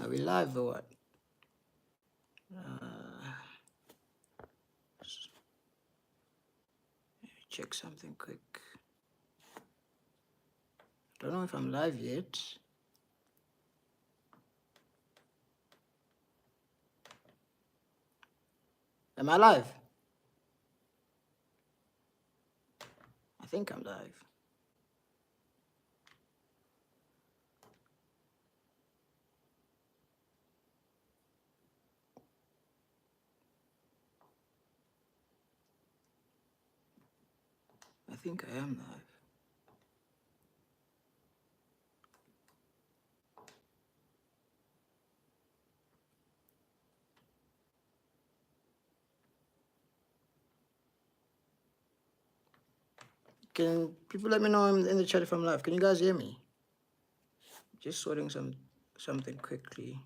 Are we live or what? Check something quick. Don't know if I'm live yet. Am I live? I think I'm live. I think I am live. Can people let me know in the chat if I'm live? Can you guys hear me? Just sorting something quickly.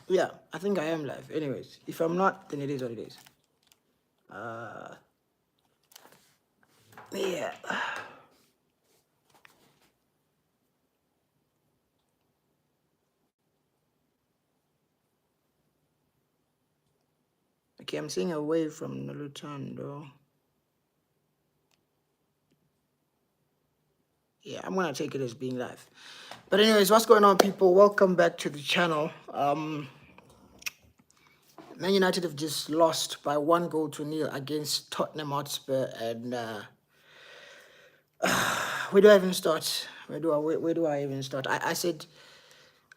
Yeah, I think I am live. Anyways, if I'm not, then it is what it is. Yeah. Okay, I'm seeing a wave from Nalutando. Yeah, I'm gonna take it as being live. But anyways, what's going on, people? Welcome back to the channel. Man United have just lost by 1-0 against Tottenham Hotspur, and where do I even start? Where do I even start? I said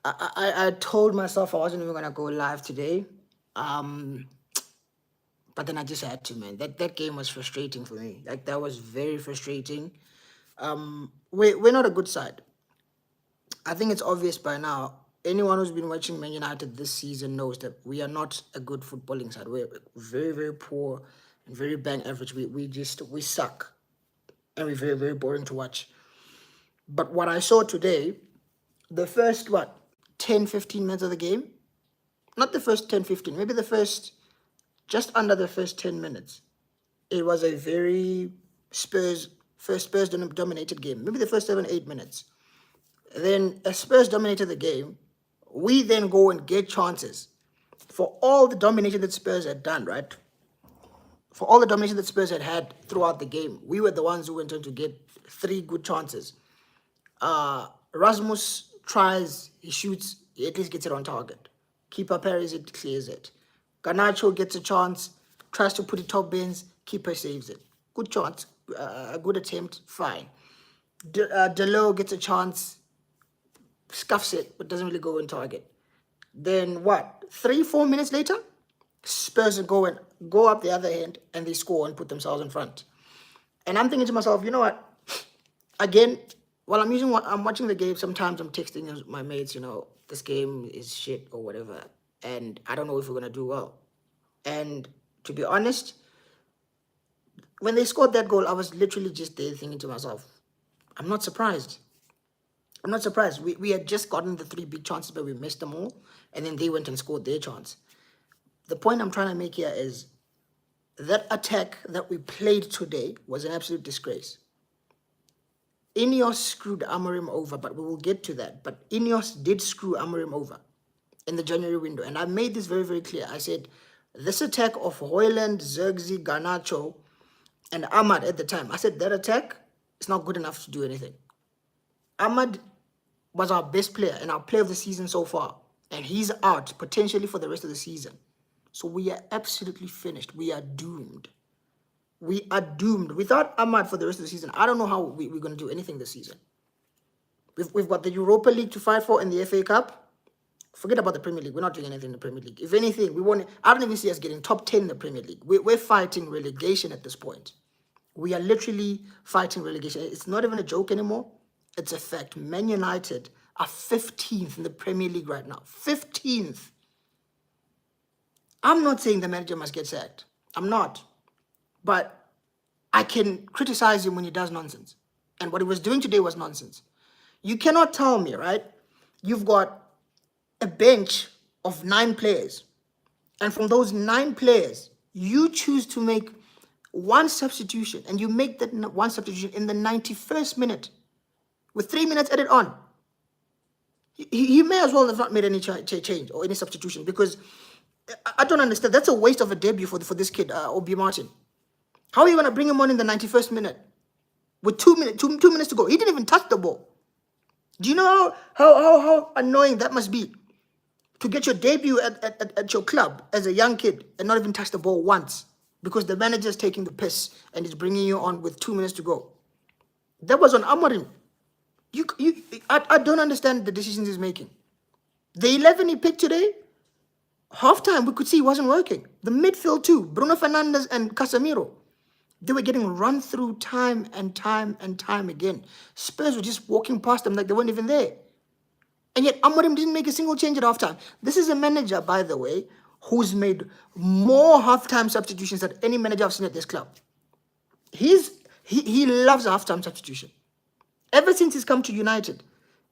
I told myself I wasn't even gonna go live today, but then I just had to, man. That game was frustrating for me. Like, that was very frustrating. We're not a good side. I think it's obvious by now. Anyone who's been watching Man United this season knows that we are not a good footballing side. We're very, very poor and very bang average. We suck. And we're very, very boring to watch. But what I saw today, the first, 10, 15 minutes of the game? Not the first 10, 15, maybe the first, just under the first 10 minutes. It was a very Spurs dominated game. Maybe the first 7, 8 minutes. Then as Spurs dominated the game, we then go and get chances. For all the domination that Spurs had done, right? For all the domination that Spurs had throughout the game, we were the ones who went on to get 3 good chances. Rasmus tries, he shoots, he at least gets it on target. Keeper parries it, clears it. Garnacho gets a chance, tries to put it top bins, keeper saves it. Good chance, a good attempt, fine. Delo gets a chance, scuffs it, but doesn't really go on target. Then 3, 4 minutes later, Spurs go up the other end and they score and put themselves in front. And I'm thinking to myself, you know what? Again, while I'm watching the game, sometimes I'm texting my mates, this game is shit or whatever, and I don't know if we're gonna do well. And to be honest, when they scored that goal, I was literally just there thinking to myself, I'm not surprised. I'm not surprised. We had just gotten the 3 big chances, but we missed them all, and then they went and scored their chance. The point I'm trying to make here is that attack that we played today was an absolute disgrace. Ineos screwed Amorim over, but we will get to that. But Ineos did screw Amorim over in the January window. And I made this very, very clear. I said, this attack of Hoyland, Zirkzee, Garnacho, and Ahmad at the time, I said that attack is not good enough to do anything. Ahmad was our best player and our player of the season so far. And he's out potentially for the rest of the season. So we are absolutely finished. We are doomed. We are doomed. Without Ahmad for the rest of the season, I don't know how we're going to do anything this season. We've got the Europa League to fight for and the FA Cup. Forget about the Premier League. We're not doing anything in the Premier League. If anything, I don't even see us getting top 10 in the Premier League. We're fighting relegation at this point. We are literally fighting relegation. It's not even a joke anymore. It's a fact. Man United are 15th in the Premier League right now. 15th. I'm not saying the manager must get sacked. I'm not. But I can criticize him when he does nonsense. And what he was doing today was nonsense. You cannot tell me, right? You've got a bench of 9 players. And from those 9 players, you choose to make one substitution. And you make that one substitution in the 91st minute with 3 minutes added on. He may as well have not made any change or any substitution, because I don't understand. That's a waste of a debut for this kid, Obi Martin. How are you going to bring him on in the 91st minute with 2 minutes, two minutes to go? He didn't even touch the ball. Do you know how annoying that must be? To get your debut at your club as a young kid and not even touch the ball once because the manager's taking the piss and is bringing you on with 2 minutes to go. That was on Amorim. I don't understand the decisions he's making. The 11 he picked today, halftime we could see it wasn't working. The midfield too, Bruno Fernandes and Casemiro, they were getting run through time and time and time again. Spurs were just walking past them like they weren't even there. And yet Amorim didn't make a single change at halftime. This is a manager, by the way, who's made more halftime substitutions than any manager I've seen at this club. He loves a halftime substitution. Ever since he's come to United,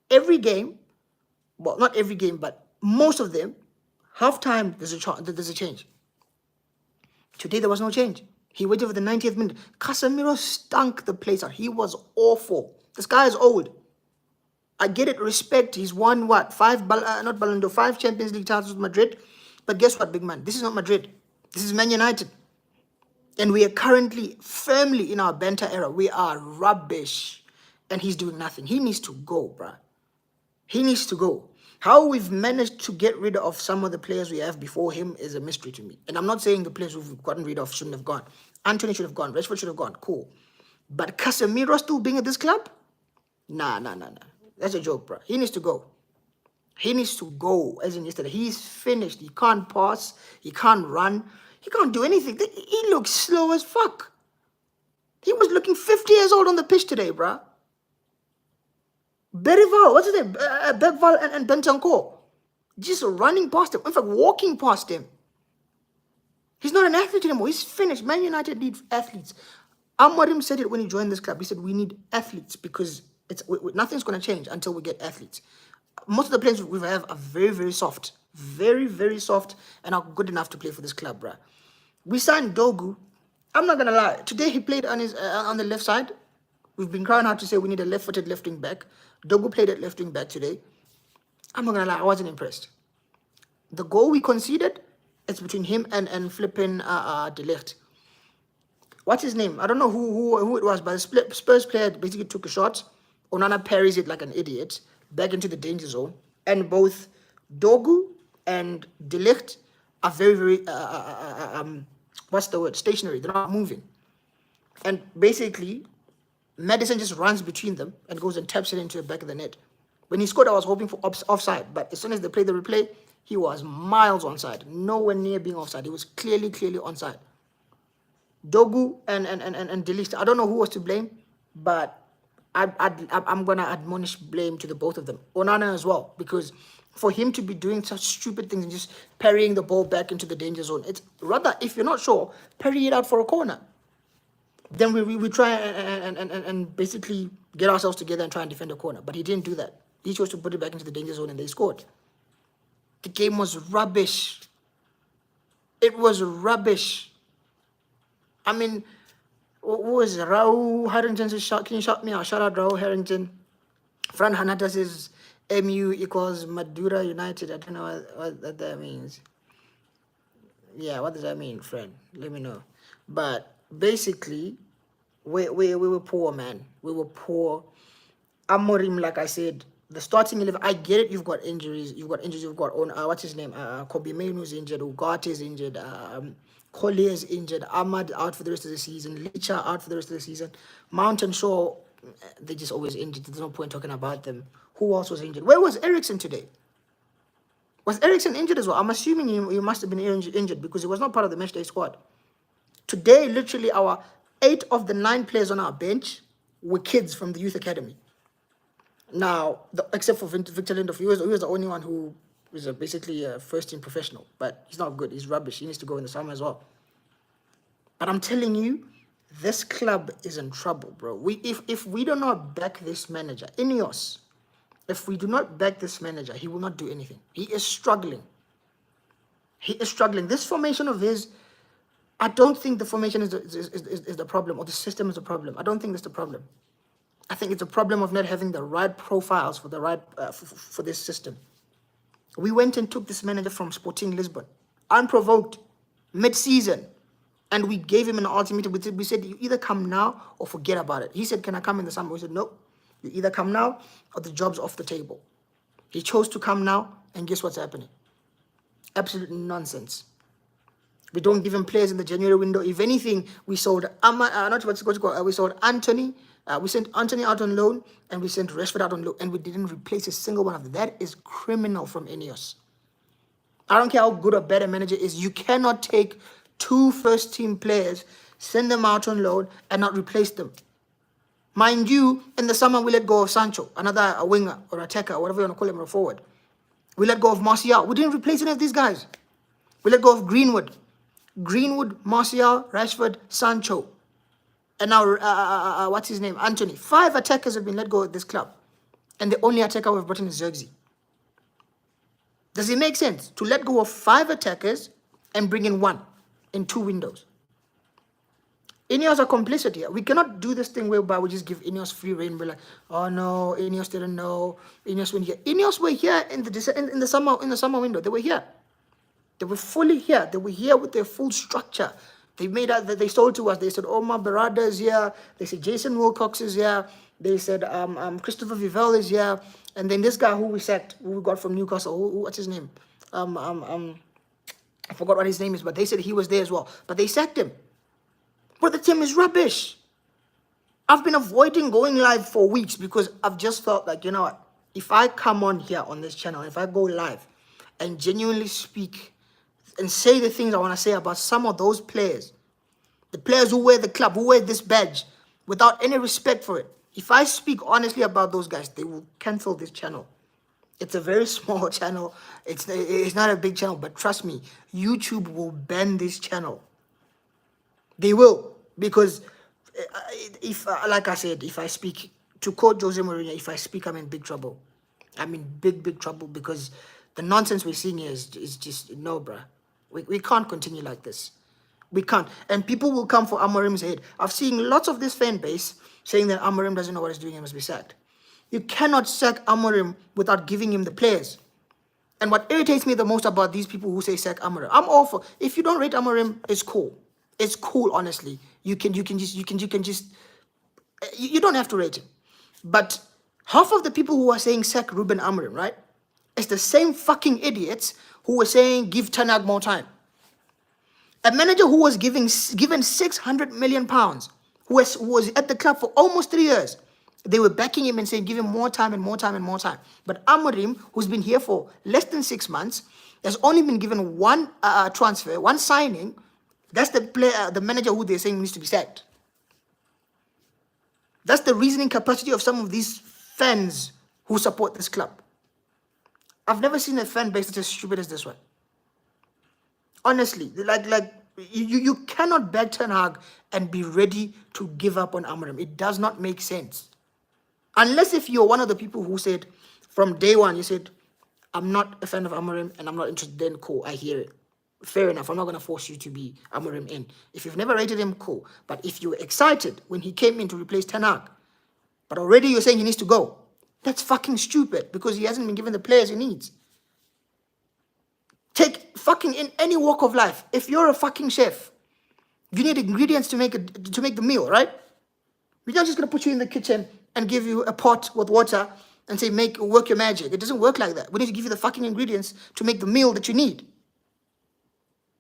every game, well, not every game, but most of them, halftime there's a change. Today there was no change. He waited for the 90th minute. Casemiro stunk the place out. He was awful. This guy is old. I get it, respect. He's won what? 5 Champions League titles with Madrid. But guess what, big man? This is not Madrid. This is Man United. And we are currently firmly in our banter era. We are rubbish. And he's doing nothing. He needs to go, bruh. He needs to go. How we've managed to get rid of some of the players we have before him is a mystery to me. And I'm not saying the players we've gotten rid of shouldn't have gone. Anthony should have gone. Rashford should have gone. Cool. But Casemiro still being at this club? Nah. That's a joke, bro. He needs to go. He needs to go, as in yesterday. He's finished. He can't pass. He can't run. He can't do anything. He looks slow as fuck. He was looking 50 years old on the pitch today, bro. Berival, what's his name? Bergval and Bentancur. Just running past him. In fact, walking past him. He's not an athlete anymore. He's finished. Man United need athletes. Amorim said it when he joined this club. He said, we need athletes because nothing's going to change until we get athletes. Most of the players we have are very, very soft. Very, very soft and are good enough to play for this club, bruh. We signed Dogu. I'm not going to lie. Today he played on the left side. We've been crying out to say we need a left-footed left wing back. Dogu played at left wing back today. I'm not going to lie. I wasn't impressed. The goal we conceded, it's between him and flipping De Ligt. What's his name? I don't know who it was, but the Spurs player basically took a shot. Onana parries it like an idiot back into the danger zone. And both Dogu and De Ligt are very, very, what's the word? Stationary. They're not moving. And basically, Madison just runs between them and goes and taps it into the back of the net. When he scored, I was hoping for offside. But as soon as they played the replay, he was miles onside. Nowhere near being offside. He was clearly onside. Dogu and De Ligt, I don't know who was to blame, but I'm going to admonish blame to the both of them. Onana as well, because for him to be doing such stupid things and just parrying the ball back into the danger zone, it's rather, if you're not sure, parry it out for a corner. Then we try and basically get ourselves together and try and defend a corner. But he didn't do that. He chose to put it back into the danger zone and they scored. The game was rubbish. It was rubbish. I mean, who was Raul Harrington says, can you shout me out? Shout out Raul Harrington. Fran Hanata says MU equals Madura United. I don't know what that means. Yeah, what does that mean, friend? Let me know. But basically, we were poor, man. We were poor. Amorim, like I said, the starting 11, I get it. You've got injuries. You've got what's his name? Kobe Mainoo's injured. Ugarte is injured. Collier is injured. Ahmad out for the rest of the season. Licha out for the rest of the season. Mountain Shaw, they're just always injured. There's no point talking about them. Who else was injured? Where was Eriksen today? Was Eriksen injured as well? I'm assuming he must have been injured because he was not part of the matchday squad. Today, literally, 8 of the 9 players on our bench were kids from the youth academy. Now, except for Victor Lindelof, he was the only one who was basically a first-team professional. But he's not good. He's rubbish. He needs to go in the summer as well. But I'm telling you, this club is in trouble, bro. If we do not back this manager, Ineos, if we do not back this manager, he will not do anything. He is struggling. He is struggling. This formation of his, I don't think the formation is the problem, or the system is the problem. I don't think that's the problem. I think it's a problem of not having the right profiles for the right for this system. We went and took this manager from Sporting Lisbon, unprovoked, mid-season, and we gave him an ultimatum. We said, you either come now or forget about it. He said, can I come in the summer? We said, no, you either come now or the job's off the table. He chose to come now, and guess what's happening? Absolute nonsense. We don't give him players in the January window. If anything, we sold we sold Anthony. We sent Anthony out on loan, and we sent Rashford out on loan, and we didn't replace a single one of them. That is criminal from Ineos. I don't care how good or bad a manager is. You cannot take 2 first-team players, send them out on loan, and not replace them. Mind you, in the summer, we let go of Sancho, another winger or attacker, whatever you want to call him, or forward. We let go of Martial. We didn't replace any of these guys. We let go of Greenwood, Martial, Rashford, Sancho. And now, what's his name? Anthony. 5 attackers have been let go at this club. And the only attacker we've brought in is Xerxes. Does it make sense to let go of 5 attackers and bring in 1 in 2 windows? Ineos are complicit here. We cannot do this thing whereby we just give Ineos free rein. We're like, oh no, Ineos didn't know. Ineos went here. Ineos were here in the summer window. They were here. They were fully here. They were here with their full structure. They made out that they sold to us. They said Omar Barada is here. They said Jason Wilcox is here. They said Christopher Vivell is here. And then this guy who we sacked, who we got from Newcastle, what's his name? I forgot what his name is, but they said he was there as well. But they sacked him. But the team is rubbish. I've been avoiding going live for weeks because I've just felt like, you know what? If I come on here on this channel, if I go live and genuinely speak and say the things I want to say about some of those players, the players who wear the club, who wear this badge, without any respect for it, if I speak honestly about those guys, they will cancel this channel. It's a very small channel. It's not a big channel, but trust me, YouTube will ban this channel. They will, because if, like I said, if I speak, to quote Jose Mourinho, if I speak, I'm in big trouble. I'm in big trouble, because the nonsense we're seeing here is just, no, bruh. We can't continue like this. We can't. And people will come for Amorim's head. I've seen lots of this fan base saying that Amorim doesn't know what he's doing and must be sacked. You cannot sack Amorim without giving him the players. And what irritates me the most about these people who say sack Amorim, I'm all for, if you don't rate Amorim, it's cool. It's cool, honestly. You don't have to rate him. But half of the people who are saying sack Ruben Amorim, right? It's the same fucking idiots who were saying give Ten Hag more time. A manager who was given 600 million pounds, who was at the club for almost 3 years, they were backing him and saying give him more time and more time and more time. But Amorim, who's been here for less than 6 months, has only been given 1 transfer, 1 signing. That's the player, the manager who they're saying needs to be sacked. That's the reasoning capacity of some of these fans who support this club. I've never seen a fan base that's as stupid as this one. Honestly, you cannot back Ten Hag and be ready to give up on Amorim. It does not make sense. Unless if you're one of the people who said from day one, you said, I'm not a fan of Amorim and I'm not interested, then cool, I hear it. Fair enough, I'm not going to force you to be Amorim in. If you've never rated him, cool. But if you were excited when he came in to replace Ten Hag, but already you're saying he needs to go, that's fucking stupid, because he hasn't been given the players he needs. Take fucking in any walk of life. If you're a fucking chef, you need ingredients to make the meal, right? We're not just going to put you in the kitchen and give you a pot with water and say, work your magic. It doesn't work like that. We need to give you the fucking ingredients to make the meal that you need.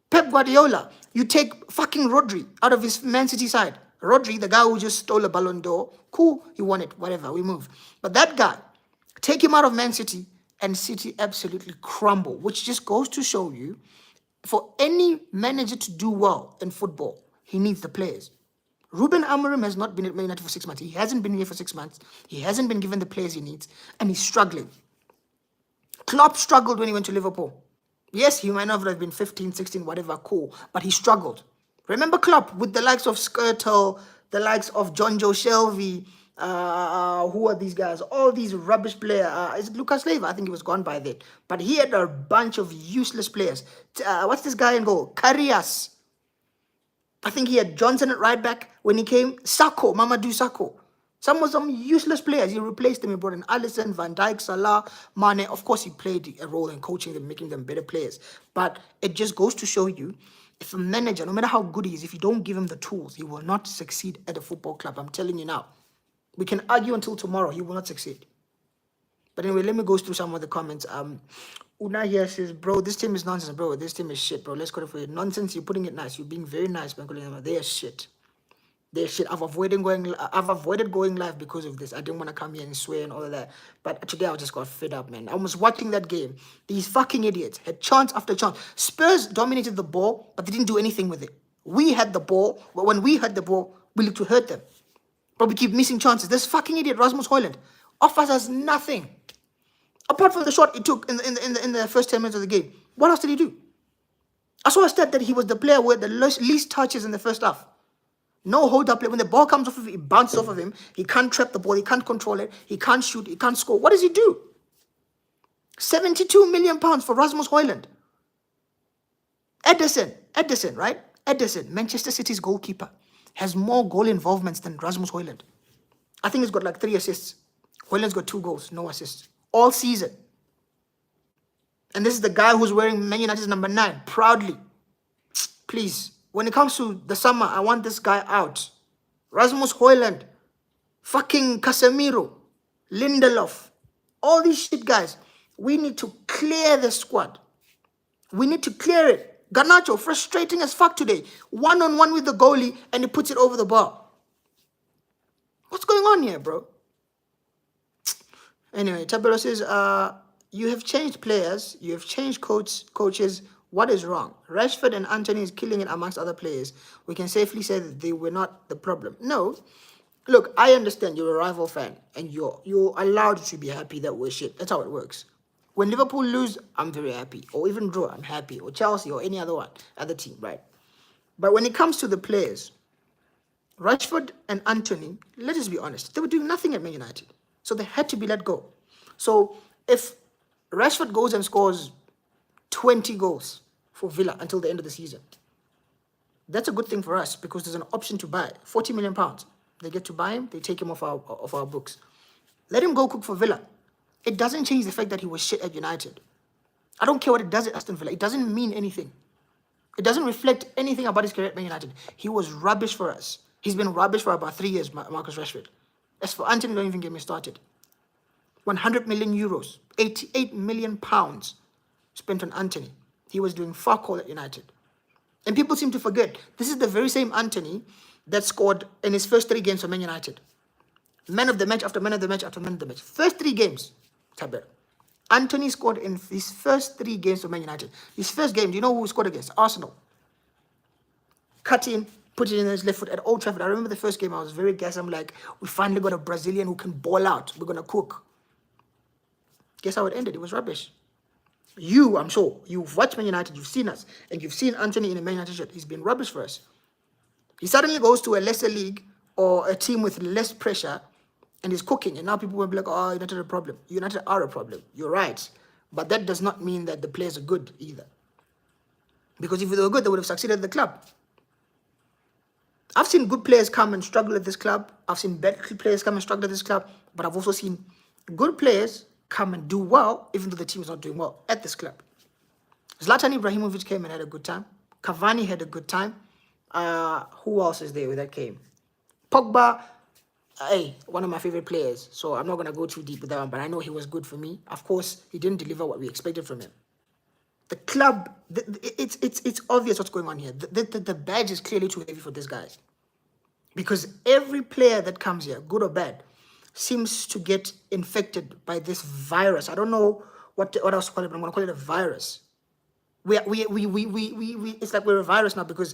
Pep Guardiola, you take fucking Rodri out of his Man City side. Rodri, the guy who just stole a Ballon d'Or, cool, he won it, whatever, we move. But that guy, take him out of Man City, and City absolutely crumble, which just goes to show you, for any manager to do well in football, he needs the players. Ruben Amorim has not been at Man United for 6 months. He hasn't been here for 6 months. He hasn't been given the players he needs, and he's struggling. Klopp struggled when he went to Liverpool. Yes, he might not have been 15, 16, whatever, cool, but he struggled. Remember Klopp with the likes of Skirtle, the likes of John Joe Shelby, who are these guys? All these rubbish players. Is it Lucas Leiva? I think he was gone by then. But he had a bunch of useless players. What's this guy in goal? Karius. I think he had Johnson at right back when he came. Sacco, Mamadou Sacco. Some useless players. He replaced them. He brought in Alisson, Van Dijk, Salah, Mane. Of course, he played a role in coaching them, making them better players. But it just goes to show you, if a manager, no matter how good he is, if you don't give him the tools, he will not succeed at a football club. I'm telling you now. We can argue until tomorrow. He will not succeed. But anyway, let me go through some of the comments. Una here says, bro, this team is nonsense, bro. This team is shit, bro. Let's go for it. Nonsense, you're putting it nice. You're being very nice, man. They are shit. They're shit. I've avoided going live because of this. I didn't want to come here and swear and all of that. But today I just got fed up, man. I was watching that game. These fucking idiots had chance after chance. Spurs dominated the ball, but they didn't do anything with it. We had the ball, but when we had the ball, we looked to hurt them. But we keep missing chances. This fucking idiot, Rasmus Højlund, offers us nothing. Apart from the shot he took in the first 10 minutes of the game. What else did he do? I saw a stat that he was the player with the least touches in the first half. No hold-up play. When the ball comes off of him, it bounces off of him. He can't trap the ball. He can't control it. He can't shoot. He can't score. What does he do? £72 million for Rasmus Højlund. Edison, right? Edison, Manchester City's goalkeeper, has more goal involvements than Rasmus Højlund. I think he's got like 3 assists. Højlund's got 2 goals, no assists. All season. And this is the guy who's wearing Man United's number 9, proudly. Please, when it comes to the summer, I want this guy out. Rasmus Højlund, fucking Casemiro, Lindelof, all these shit guys. We need to clear the squad. We need to clear it. Garnacho, frustrating as fuck today. One-on-one with the goalie, and he puts it over the bar. What's going on here, bro? Anyway, Tabelo says, you have changed players, you have changed coaches. What is wrong? Rashford and Anthony is killing it amongst other players. We can safely say that they were not the problem. No. Look, I understand you're a rival fan, and you're allowed to be happy that we're shit. That's how it works. When Liverpool lose, I'm very happy. Or even draw, I'm happy. Or Chelsea, or any other team, right? But when it comes to the players, Rashford and Anthony, let us be honest, they were doing nothing at Man United. So they had to be let go. So if Rashford goes and scores 20 goals for Villa until the end of the season, that's a good thing for us because there's an option to buy. £40 million. They get to buy him, they take him off our books. Let him go cook for Villa. It doesn't change the fact that he was shit at United. I don't care what it does at Aston Villa. It doesn't mean anything. It doesn't reflect anything about his career at Man United. He was rubbish for us. He's been rubbish for about 3 years, Marcus Rashford. As for Anthony, don't even get me started. 100 million euros, 88 million pounds spent on Anthony. He was doing fuck all at United. And people seem to forget, this is the very same Anthony that scored in his first 3 games for Man United. Man of the match after man of the match after man of the match. First 3 games, Taber. Anthony scored in his first 3 games for Man United. His first game, do you know who scored against? Arsenal. Cut in, put it in his left foot at Old Trafford. I remember the first game, I was very gassed. I'm like, we finally got a Brazilian who can ball out. We're going to cook. Guess how it ended? It was rubbish. I'm sure, you've watched Man United, you've seen us, and you've seen Anthony in a Man United shirt. He's been rubbish for us. He suddenly goes to a lesser league or a team with less pressure and he's cooking. And now people will be like, oh, United are a problem. United are a problem. You're right. But that does not mean that the players are good either. Because if they were good, they would have succeeded at the club. I've seen good players come and struggle at this club. I've seen bad players come and struggle at this club. But I've also seen good players come and do well, even though the team is not doing well at this club. Zlatan Ibrahimovic came and had a good time. Cavani had a good time. Who else is there that came? Pogba, one of my favorite players. So I'm not going to go too deep with that one, but I know he was good for me. Of course, he didn't deliver what we expected from him. The club, it's obvious what's going on here. The badge is clearly too heavy for these guys. Because every player that comes here, good or bad, seems to get infected by this virus. I don't know what else to call it, but I'm going to call it a virus. It's like we're a virus now because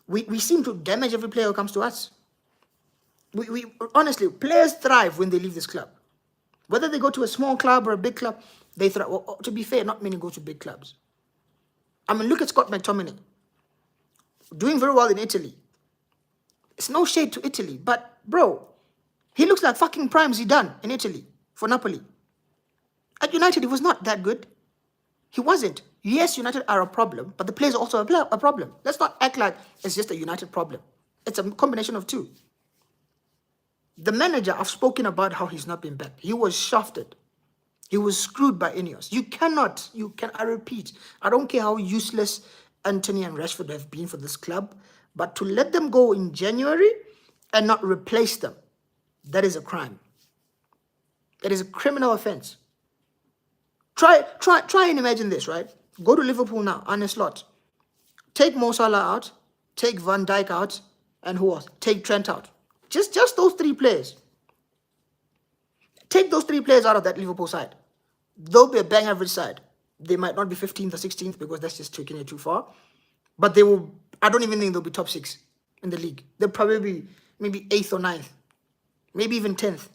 we seem to damage every player who comes to us. We honestly, players thrive when they leave this club. Whether they go to a small club or a big club, they thrive. Well, to be fair, not many go to big clubs. I mean, look at Scott McTominay. doing very well in Italy. It's no shade to Italy, but bro, he looks like fucking prime Zidane in Italy for Napoli. At United, he was not that good. He wasn't. Yes, United are a problem, but the players are also a problem. Let's not act like it's just a United problem. It's a combination of two. The manager, I've spoken about how he's not been backed. He was shafted. He was screwed by Ineos. I repeat, I don't care how useless Anthony and Rashford have been for this club, but to let them go in January and not replace them, that is a crime. That is a criminal offense. Try and imagine this, right? Go to Liverpool now, Arne Slot. Take Mo Salah out, take Van Dijk out, and who else? Take Trent out. Just those three players. Take those three players out of that Liverpool side. They'll be a bang average side. They might not be 15th or 16th because that's just taking it too far. But they will, I don't even think they'll be top 6 in the league. They'll probably be maybe 8th or 9th. Maybe even 10th.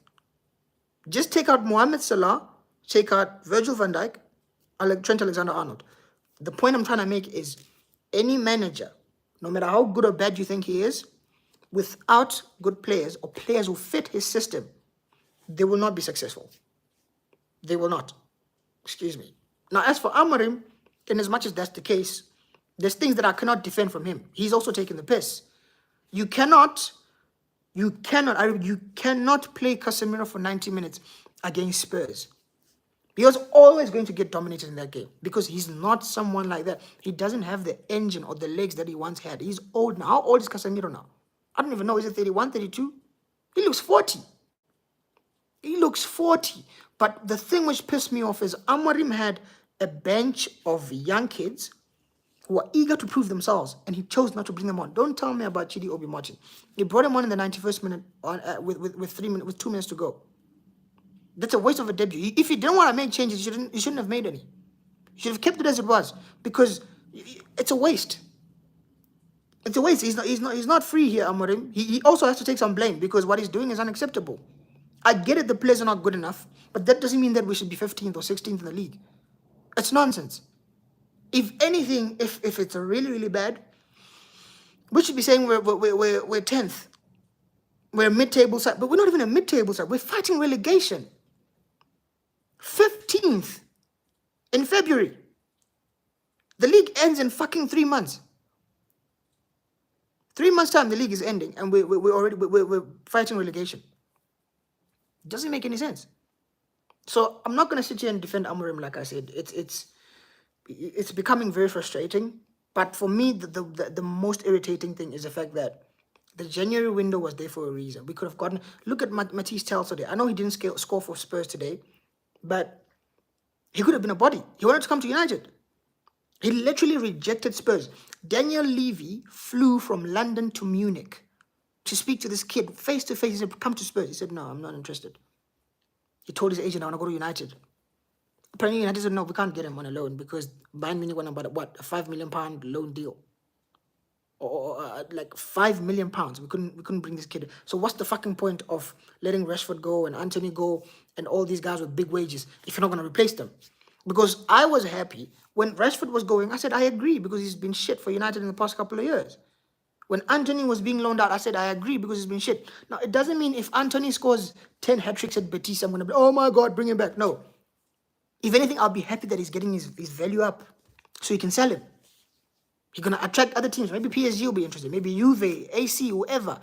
Just take out Mohamed Salah, take out Virgil van Dijk, Trent Alexander-Arnold. The point I'm trying to make is any manager, no matter how good or bad you think he is, without good players or players who fit his system, they will not be successful. They will not. Excuse me. Now, as for Amorim, in as much as that's the case, there's things that I cannot defend from him. He's also taking the piss. You cannot play Casemiro for 90 minutes against Spurs. He was always going to get dominated in that game because he's not someone like that. He doesn't have the engine or the legs that he once had. He's old now. How old is Casemiro now? I don't even know. Is it 31, 32? He looks 40. He looks 40. But the thing which pissed me off is Amorim had a bench of young kids who are eager to prove themselves, and he chose not to bring them on. Don't tell me about Chidi Obi Martin. He brought him on in the 91st minute with 2 minutes to go. That's a waste of a debut. If he didn't want to make changes, he shouldn't have made any. He should have kept it as it was because it's a waste. It's a waste. He's not free here, Amorim. He also has to take some blame because what he's doing is unacceptable. I get it, the players are not good enough, but that doesn't mean that we should be 15th or 16th in the league. It's nonsense. If anything, if it's a really, really bad, we should be saying we're 10th. We're a mid-table side, but we're not even a mid-table side. We're fighting relegation. 15th in February. The league ends in fucking 3 months. 3 months' time, the league is ending, and we're fighting relegation. It doesn't make any sense. So I'm not going to sit here and defend Amorim. Like I said, it's becoming very frustrating. But for me, the most irritating thing is the fact that the January window was there for a reason. We could have gotten... Look at Matisse Tel today. I know he didn't score for Spurs today, but he could have been a body. He wanted to come to United. He literally rejected Spurs. Daniel Levy flew from London to Munich to speak to this kid face to face. He said, come to Spurs. He said, no, I'm not interested. He told his agent, I want to go to United. Apparently United said, no, we can't get him on a loan because Bayern Munich went about a £5 million loan deal. Or like £5 million. We couldn't bring this kid. So what's the fucking point of letting Rashford go and Anthony go and all these guys with big wages if you're not going to replace them? Because I was happy when Rashford was going. I said I agree because he's been shit for United in the past couple of years. When Anthony was being loaned out, I said I agree because he's been shit. Now it doesn't mean if Anthony scores 10 hat-tricks at Betis, I'm going to be, oh my God, bring him back. No. If anything, I'll be happy that he's getting his value up so you can sell him. He's going to attract other teams. Maybe PSG will be interested. Maybe Juve, AC, whoever.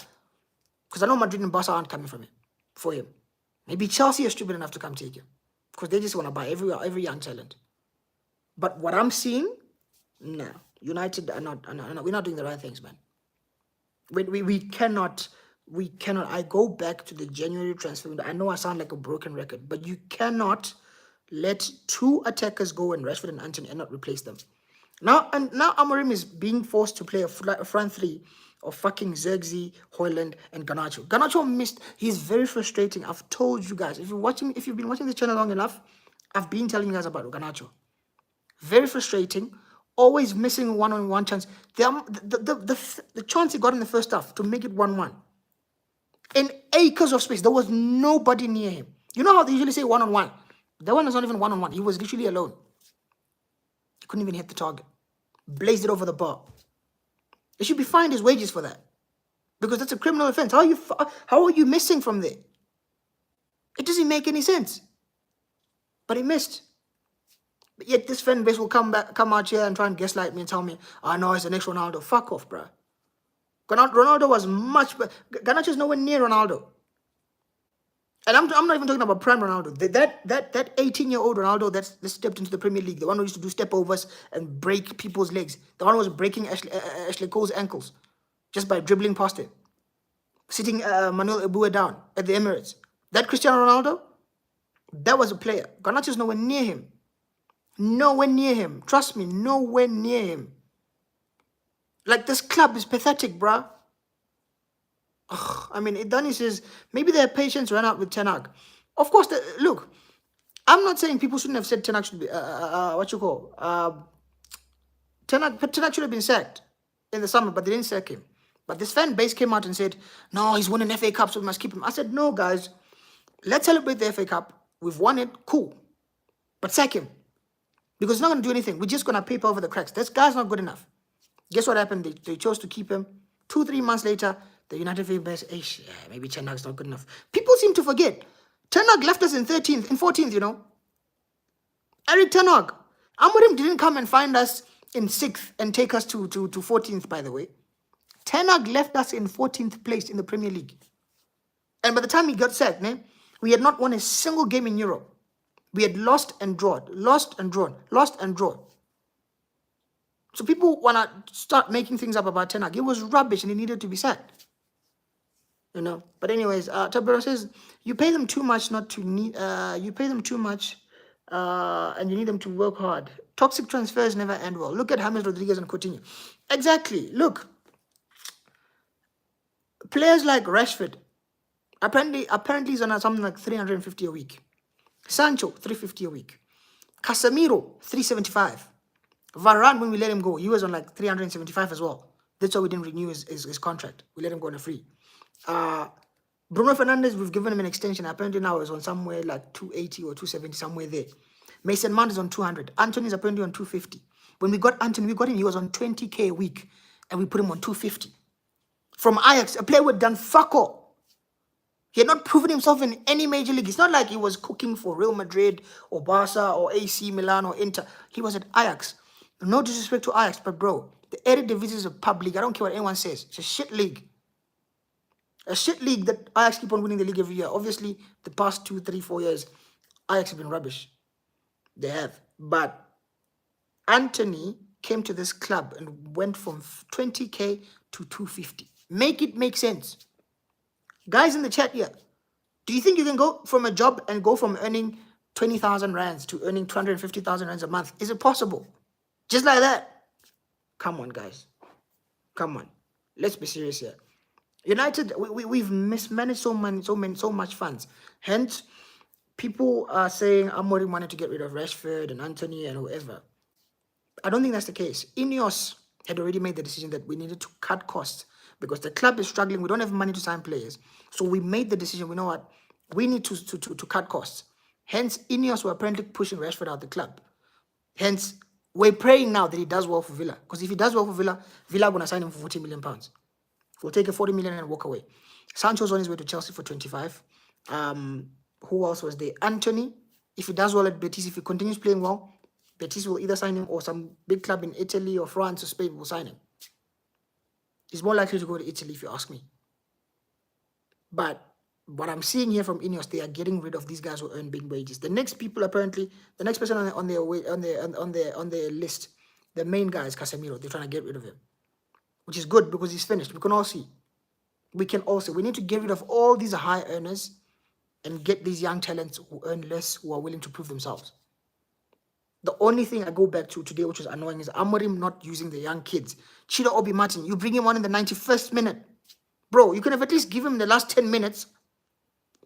Because I know Madrid and Barca aren't coming for him. Maybe Chelsea are stupid enough to come take him. Because they just want to buy every young talent. But what I'm seeing, no. United are not, we're not doing the right things, man. We cannot, I go back to the January transfer window. I know I sound like a broken record, but you cannot let 2 attackers go and Rashford and Anthony and not replace them. Now Amorim is being forced to play a front 3 of fucking Zirkzee, Højlund, and Garnacho. Garnacho missed. He's very frustrating. I've told you guys. If you've been watching the channel long enough, I've been telling you guys about Garnacho. Very frustrating. Always missing one-on-one chance. The chance he got in the first half to make it 1-1. In acres of space, there was nobody near him. You know how they usually say one-on-one? That one was not even one-on-one. He was literally alone. He couldn't even hit the target. Blazed it over the bar. He should be fined his wages for that, because that's a criminal offense. How are you missing from there? It doesn't make any sense. But he missed. But yet this fan base will come out here and try and gaslight me and tell me, "Oh no, it's the next Ronaldo." Fuck off, bro. Ronaldo was much better. Garnacho is nowhere near Ronaldo. And I'm not even talking about prime Ronaldo. That 18-year-old Ronaldo that stepped into the Premier League, the one who used to do step overs and break people's legs, the one who was breaking Ashley Cole's ankles just by dribbling past him, sitting Manuel Ebue down at the Emirates. That Cristiano Ronaldo, that was a player. Garnacho is nowhere near him. Nowhere near him. Trust me, nowhere near him. Like, this club is pathetic, bruh. I mean, Danny says maybe their patience ran out with Ten Hag. Of course, look, I'm not saying people shouldn't have said Ten Hag should be, Ten Hag should have been sacked in the summer, but they didn't sack him. But this fan base came out and said, no, he's won an FA Cup, so we must keep him. I said, no, guys, let's celebrate the FA Cup. We've won it, cool. But sack him. Because he's not going to do anything. We're just going to paper over the cracks. This guy's not good enough. Guess what happened? They chose to keep him. 2-3 months later, the United fan base, yeah, maybe Ten Hag's not good enough. People seem to forget. Ten Hag left us in 14th, you know. Eric Ten Hag. Amorim didn't come and find us in 6th and take us to 14th, by the way. Ten Hag left us in 14th place in the Premier League. And by the time he got sacked, we had not won a single game in Europe. We had lost and drawn, lost and drawn, lost and drawn. So people want to start making things up about Ten Hag. It was rubbish and he needed to be sacked. You know. But anyways, Tabero says, you pay them too much not to need, you pay them too much and you need them to work hard. Toxic transfers never end well. Look at James Rodriguez and Coutinho. Exactly. Look. Players like Rashford, apparently he's on something like 350 a week. Sancho, 350 a week. Casemiro, 375. Varane, when we let him go, he was on like 375 as well. That's why we didn't renew his contract. We let him go on a free. Bruno Fernandes, we've given him an extension. Apparently now he's on somewhere like 280 or 270, somewhere there. Mason Mount is on 200. Anthony's apparently on 250. When we got Anthony, he was on 20k a week. And we put him on 250. From Ajax, a player who had done fuck all. He had not proven himself in any major league. It's not like he was cooking for Real Madrid or Barca or AC Milan or Inter. He was at Ajax. No disrespect to Ajax, but bro, the Eredivisie is a pub league. I don't care what anyone says. It's a shit league. A shit league that Ajax keep on winning the league every year. Obviously, the past 2, 3, 4 years, Ajax have been rubbish. They have. But Anthony came to this club and went from 20k to 250. Make it make sense. Guys in the chat here, do you think you can go from a job and go from earning 20,000 rands to earning 250,000 rands a month? Is it possible? Just like that? Come on, guys. Come on. Let's be serious here. United, we've mismanaged so much funds. Hence, people are saying Amorim wanted to get rid of Rashford and Anthony and whoever. I don't think that's the case. Ineos had already made the decision that we needed to cut costs because the club is struggling. We don't have money to sign players. So we made the decision, we know what? We need to cut costs. Hence, Ineos were apparently pushing Rashford out of the club. Hence, we're praying now that he does well for Villa. Because if he does well for Villa, Villa are going to sign him for 40 million pounds. We'll take a 40 million and walk away. Sancho's on his way to Chelsea for 25. Who else was there? Anthony. If he does well at Betis, if he continues playing well, Betis will either sign him or some big club in Italy or France or Spain will sign him. He's more likely to go to Italy if you ask me. But what I'm seeing here from Ineos, they are getting rid of these guys who earn big wages. The next people apparently, the next person on their list, the main guy is Casemiro. They're trying to get rid of him, which is good because he's finished. We can all see. We need to get rid of all these high earners and get these young talents who earn less, who are willing to prove themselves. The only thing I go back to today, which is annoying, is Amorim not using the young kids. Chido Obi Martin, you bring him on in the 91st minute. Bro, you can have at least give him the last 10 minutes.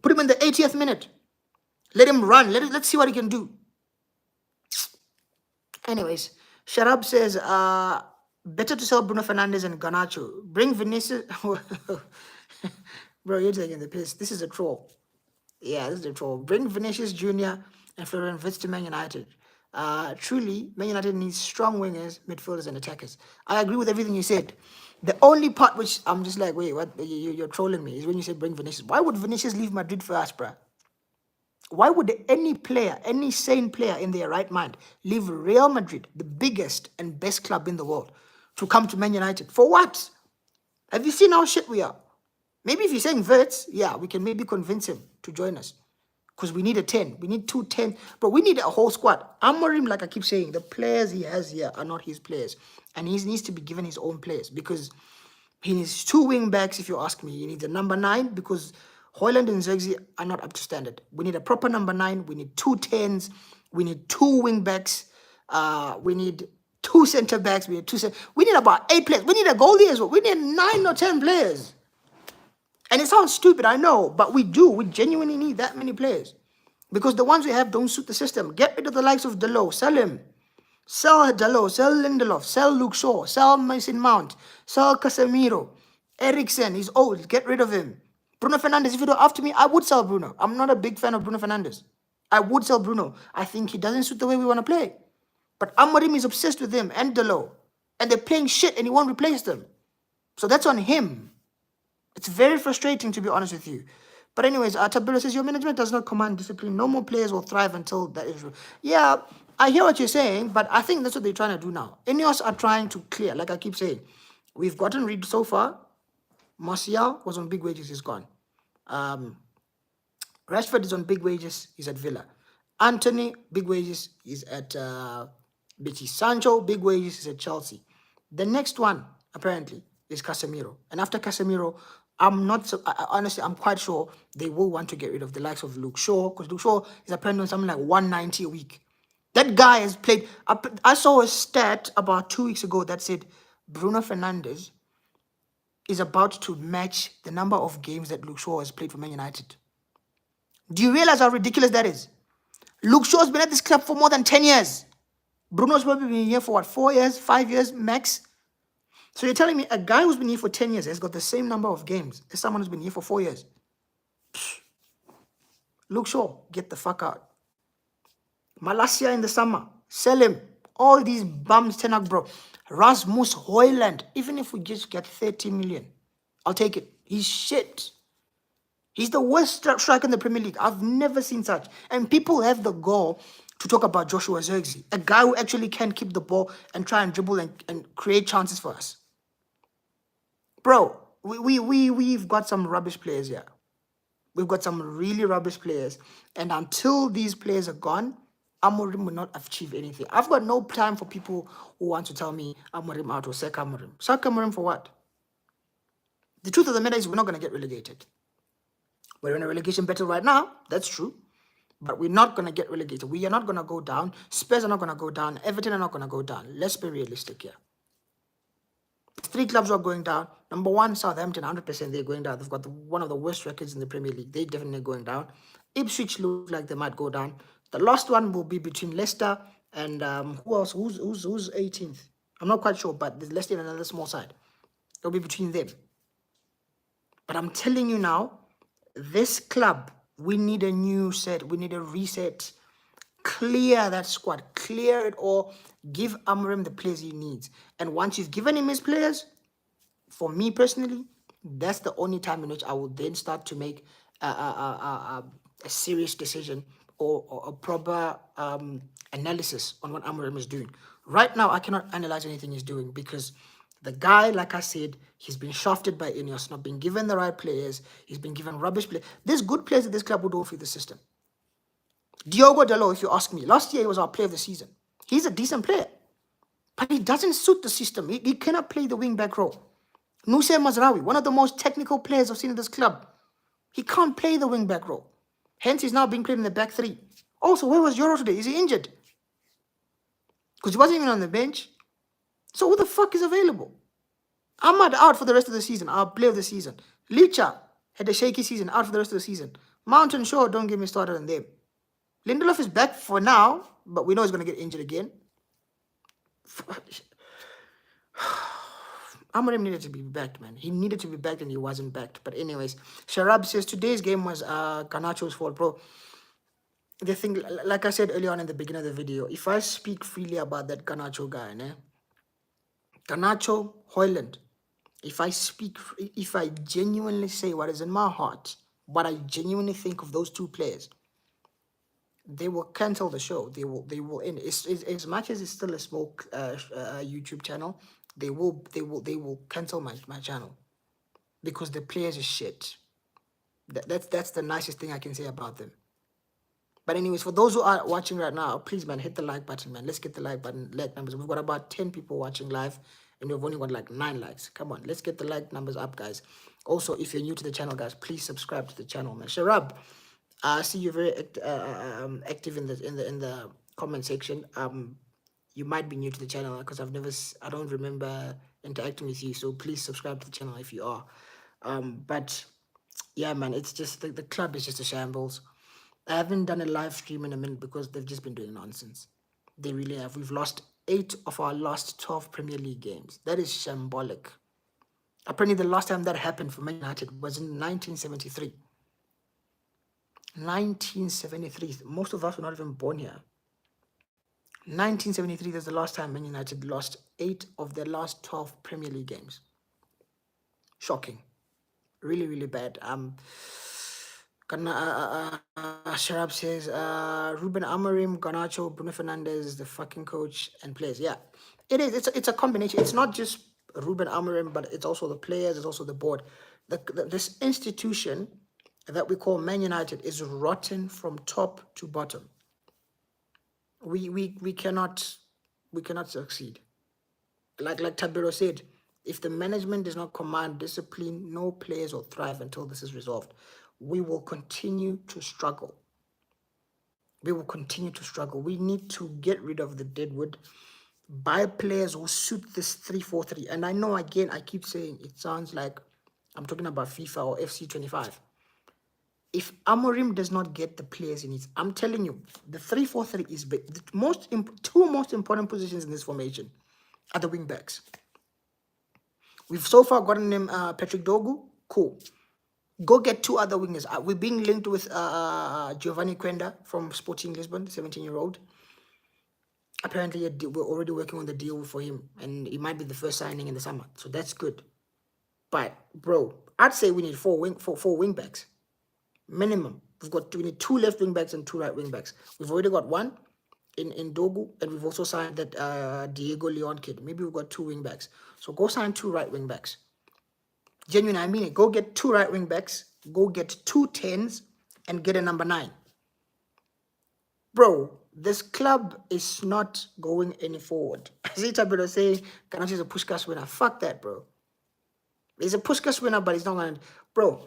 Put him in the 80th minute. Let him run. Let's see what he can do. Anyways, Sharab says, better to sell Bruno Fernandes and Garnacho. Bring Vinicius. Bro, you're taking the piss. This is a troll. Yeah, this is a troll. Bring Vinicius Jr. and Florian Wirtz to Man United. Truly, Man United needs strong wingers, midfielders, and attackers. I agree with everything you said. The only part which I'm just like, wait, what? You're trolling me, is when you say bring Vinicius. Why would Vinicius leave Madrid for us, bruh? Why would any player, any sane player in their right mind, leave Real Madrid, the biggest and best club in the world, to come to Man United? For what? Have you seen how shit we are? Maybe if you're saying Verts, yeah, we can maybe convince him to join us. Because we need a 10. We need 2 10. But we need a whole squad. Amorim, like I keep saying, the players he has here are not his players. And he needs to be given his own players. Because he needs 2 wing backs, if you ask me. He needs a number 9 because Hoyland and Zirkzee are not up to standard. We need a proper number 9. We need 2 10s. We need 2 wing backs. We need 2 centre backs. We need about 8 players. We need a goalie as well. We need 9 or 10 players. And it sounds stupid, I know, but we do. We genuinely need that many players. Because the ones we have don't suit the system. Get rid of the likes of Dalot. Sell him. Sell Dalot. Sell Lindelof. Sell Luke Shaw. Sell Mason Mount. Sell Casemiro. Eriksen, he's old. Get rid of him. Bruno Fernandes, if you don't after me, I would sell Bruno. I'm not a big fan of Bruno Fernandes. I would sell Bruno. I think he doesn't suit the way we want to play. But Amorim is obsessed with him and Dalot. And they're playing shit and he won't replace them. So that's on him. It's very frustrating, to be honest with you. But anyways, Tabula says, your management does not command discipline. No more players will thrive until that is... Yeah, I hear what you're saying, but I think that's what they're trying to do now. Ineos are trying to clear, like I keep saying. We've gotten rid so far. Martial was on big wages, he's gone. Rashford is on big wages, he's at Villa. Anthony, big wages, he's at Betis. Sancho, big wages, he's at Chelsea. The next one, apparently, is Casemiro. And after Casemiro, honestly, I'm quite sure they will want to get rid of the likes of Luke Shaw, because Luke Shaw is apparently on something like 190 a week. That guy has played... I saw a stat about 2 weeks ago that said Bruno Fernandes is about to match the number of games that Luke Shaw has played for Man United. Do you realize how ridiculous that is? Luke Shaw's been at this club for more than 10 years. Bruno's probably been here for what, 4 years, 5 years max? So you're telling me a guy who's been here for 10 years has got the same number of games as someone who's been here for 4 years? Luke Shaw, get the fuck out. Malasia in the summer, sell him. All these bums, Tenak, bro. Rasmus Højlund, even if we just get 30 million, I'll take it. He's shit. He's the worst striker in the Premier League. I've never seen such. And people have the gall to talk about Joshua Zirkzee, a guy who actually can keep the ball and try and dribble and create chances for us. Bro, we've got some rubbish players here. We've got some really rubbish players. And until these players are gone, Amorim will not achieve anything. I've got no time for people who want to tell me Amorim out or sack Amorim. Sack Amorim for what? The truth of the matter is we're not going to get relegated. We're in a relegation battle right now. That's true. But we're not going to get relegated. We are not going to go down. Spurs are not going to go down. Everton are not going to go down. Let's be realistic here. 3 clubs are going down. Number 1, Southampton, 100% they're going down. They've got one of the worst records in the Premier League. They're definitely going down. Ipswich look like they might go down. The last one will be between Leicester and who else? Who's 18th? I'm not quite sure, but there's Leicester and another small side. It'll be between them. But I'm telling you now, this club, we need a new set. We need a reset. Clear that squad. Clear it all. Give Amorim the players he needs. And once you've given him his players, for me personally, that's the only time in which I will then start to make a serious decision or a proper analysis on what Amorim is doing. Right now, I cannot analyze anything he's doing because the guy, like I said, he's been shafted by Ineos, not been given the right players. He's been given rubbish players. There's good players at this club who don't fit the system. Diogo Dalot, if you ask me, last year he was our player of the season. He's a decent player, but he doesn't suit the system. He cannot play the wing-back role. Nusayr Mazraoui, one of the most technical players I've seen in this club, he can't play the wing-back role. Hence, he's now being played in the back 3. Also, where was Euro today? Is he injured? Because he wasn't even on the bench. So who the fuck is available? Ahmad out for the rest of the season, our player of the season. Licha had a shaky season, out for the rest of the season. Mountain Shaw, don't get me started on them. Lindelof is back for now, but we know he's going to get injured again. Amorim needed to be backed, man. He needed to be backed and he wasn't backed. But anyways, Sharab says, today's game was Garnacho's fault, bro. The thing, like I said earlier on in the beginning of the video, if I speak freely about that Garnacho guy, Garnacho, Højlund, if I genuinely say what is in my heart, what I genuinely think of those two players, they will cancel the show. They will end. As much as it's still a small YouTube channel, they will cancel my channel because the players are shit. That's the nicest thing I can say about them. But anyways, for those who are watching right now, please, man, hit the like button, man. Let's get the like numbers. We've got about 10 people watching live, and we've only got like 9 likes. Come on, let's get the like numbers up, guys. Also, if you're new to the channel, guys, please subscribe to the channel, man. Sharab, I see you're very active in the comment section. You might be new to the channel because I don't remember interacting with you. So please subscribe to the channel if you are. But yeah, man, it's just the club is just a shambles. I haven't done a live stream in a minute because they've just been doing nonsense. They really have. We've lost 8 of our last 12 Premier League games. That is shambolic. Apparently, the last time that happened for Man United was in 1973. 1973. Most of us were not even born here. 1973 was the last time Man United lost 8 of their last 12 Premier League games. Shocking. Really, really bad. Sharab says, Ruben Amorim, Garnacho, Bruno Fernandes, the fucking coach and players. Yeah, it is. It's a combination. It's not just Ruben Amorim, but it's also the players. It's also the board. This institution that we call Man United is rotten from top to bottom. We cannot succeed. Like Tabiro said, if the management does not command discipline, no players will thrive until this is resolved. We will continue to struggle. We will continue to struggle. We need to get rid of the deadwood, buy players who suit this 3-4-3. And I know, again, I keep saying it sounds like I'm talking about FIFA or FC25. If Amorim does not get the players he needs, I'm telling you, the 3-4-3 is big. The two most important positions in this formation are the wing backs. We've so far gotten him Patrick Dogu. Cool. Go get 2 other wingers. We're being linked with Giovanni Quenda from Sporting Lisbon, 17-year-old. Apparently, we're already working on the deal for him, and it might be the first signing in the summer. So that's good. But, bro, I'd say we need 4 wing backs. Minimum. We need 2 left wing backs and 2 right wing backs. We've already got 1 in Dogu, and we've also signed that Diego Leon kid. Maybe we've got 2 wing backs. So go sign 2 right wing backs. Genuine, I mean it. Go get 2 right wing backs. Go get 2 10s and get a number 9. Bro, this club is not going any forward. I see Tabitha saying Ganache is a Pushkas winner. Fuck that, bro. He's a Pushkas winner, but he's not going to... Bro,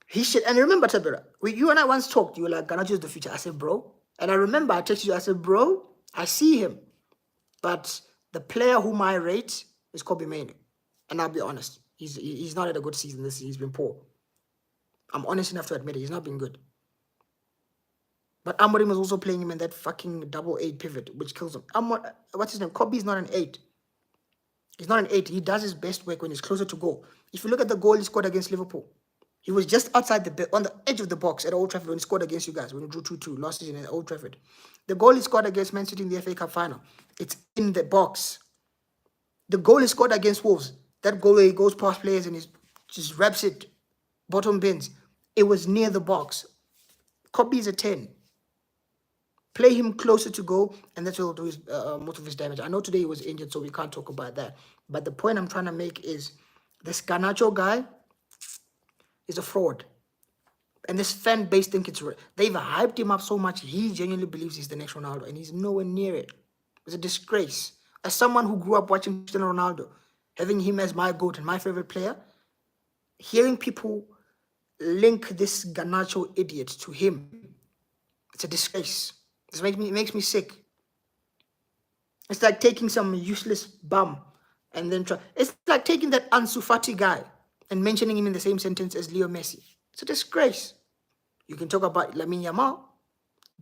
he should... And remember, Tabitha, you and I once talked. You were like, Ganache is the future. I said, bro. And I remember I texted you. I said, bro, I see him. But the player whom I rate is Kobe Mainoo. And I'll be honest. He's not had a good season this season. He's been poor. I'm honest enough to admit it. He's not been good. But Amorim is also playing him in that fucking 8 pivot, which kills him. What's his name? Kobe is not an 8. He's not an 8. He does his best work when he's closer to goal. If you look at the goal he scored against Liverpool, he was just outside on the edge of the box at Old Trafford when he scored against you guys, when he drew 2-2 last season at Old Trafford. The goal he scored against Man City in the FA Cup final, it's in the box. The goal he scored against Wolves, that goal where he goes past players and he just wraps it, bottom bins, it was near the box. Kobe is a 10. Play him closer to goal, and that's what will do most of his damage. I know today he was injured, so we can't talk about that. But the point I'm trying to make is this Garnacho guy is a fraud. And this fan base think it's... They've hyped him up so much, he genuinely believes he's the next Ronaldo, and he's nowhere near it. It's a disgrace. As someone who grew up watching Cristiano Ronaldo, having him as my GOAT and my favorite player, hearing people link this Garnacho idiot to him, it's a disgrace. This makes me sick. It's like taking some useless bum and then it's like taking that Ansu Fati guy and mentioning him in the same sentence as Leo Messi. It's a disgrace. You can talk about Lamine Yamal.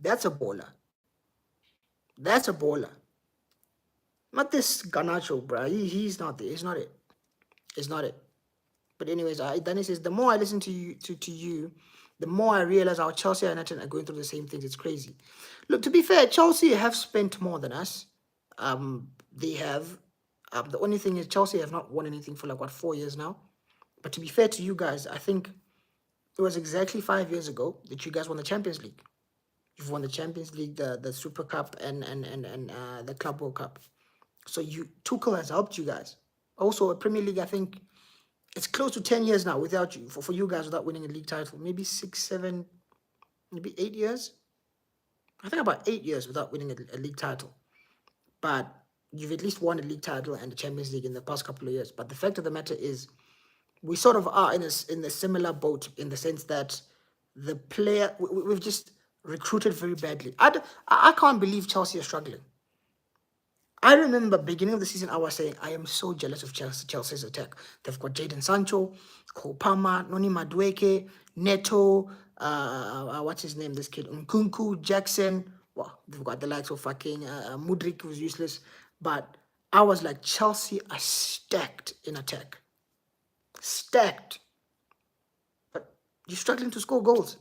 That's a baller. That's a baller. Not this Garnacho, bro. He's not there. It's not it. It's not it. But anyways, Danny says, the more I listen to you, the more I realize how Chelsea and United are going through the same things. It's crazy. Look, to be fair, Chelsea have spent more than us. They have. The only thing is Chelsea have not won anything for like, what, 4 years now? But to be fair to you guys, I think it was exactly 5 years ago that you guys won the Champions League. You've won the Champions League, the Super Cup, and the Club World Cup. So Tuchel has helped you guys. Also, a Premier League, I think it's close to 10 years now without you, for you guys without winning a league title. Maybe 6, 7, maybe 8 years. I think about 8 years without winning a league title. But you've at least won a league title and the Champions League in the past couple of years. But the fact of the matter is, we sort of are in a similar boat in the sense that the player, we've just recruited very badly. I can't believe Chelsea are struggling. I remember beginning of the season, I was saying, I am so jealous of Chelsea's attack. They've got Jadon Sancho, Cole Palmer, Noni Madueke, Neto, what's his name, this kid, Nkunku, Jackson. Well, they've got the likes of fucking Mudryk, who's useless. But I was like, Chelsea are stacked in attack. Stacked. But you're struggling to score goals.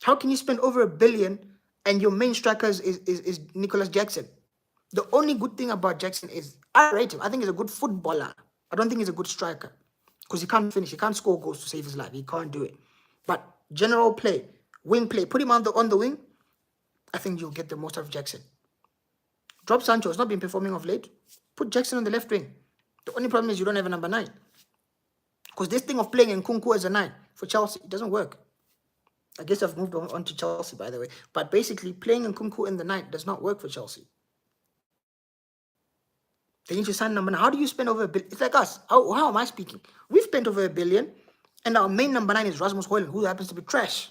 How can you spend over $1 billion and your main striker is Nicholas Jackson? The only good thing about Jackson is I rate him. I think he's a good footballer. I don't think he's a good striker because he can't finish. He can't score goals to save his life. He can't do it. But general play, wing play, put him on the wing. I think you'll get the most out of Jackson. Drop Sancho. It's not been performing of late. Put Jackson on the left wing. The only problem is you don't have a number 9. Because this thing of playing Nkunku as a 9 for Chelsea, it doesn't work. I guess I've moved on to Chelsea, by the way. But basically, playing Nkunku in the 9 does not work for Chelsea. They need to sign number 9. How do you spend over $1 billion? It's like us. How am I speaking? We've spent over $1 billion, and our main number 9 is Rasmus Højlund, who happens to be trash.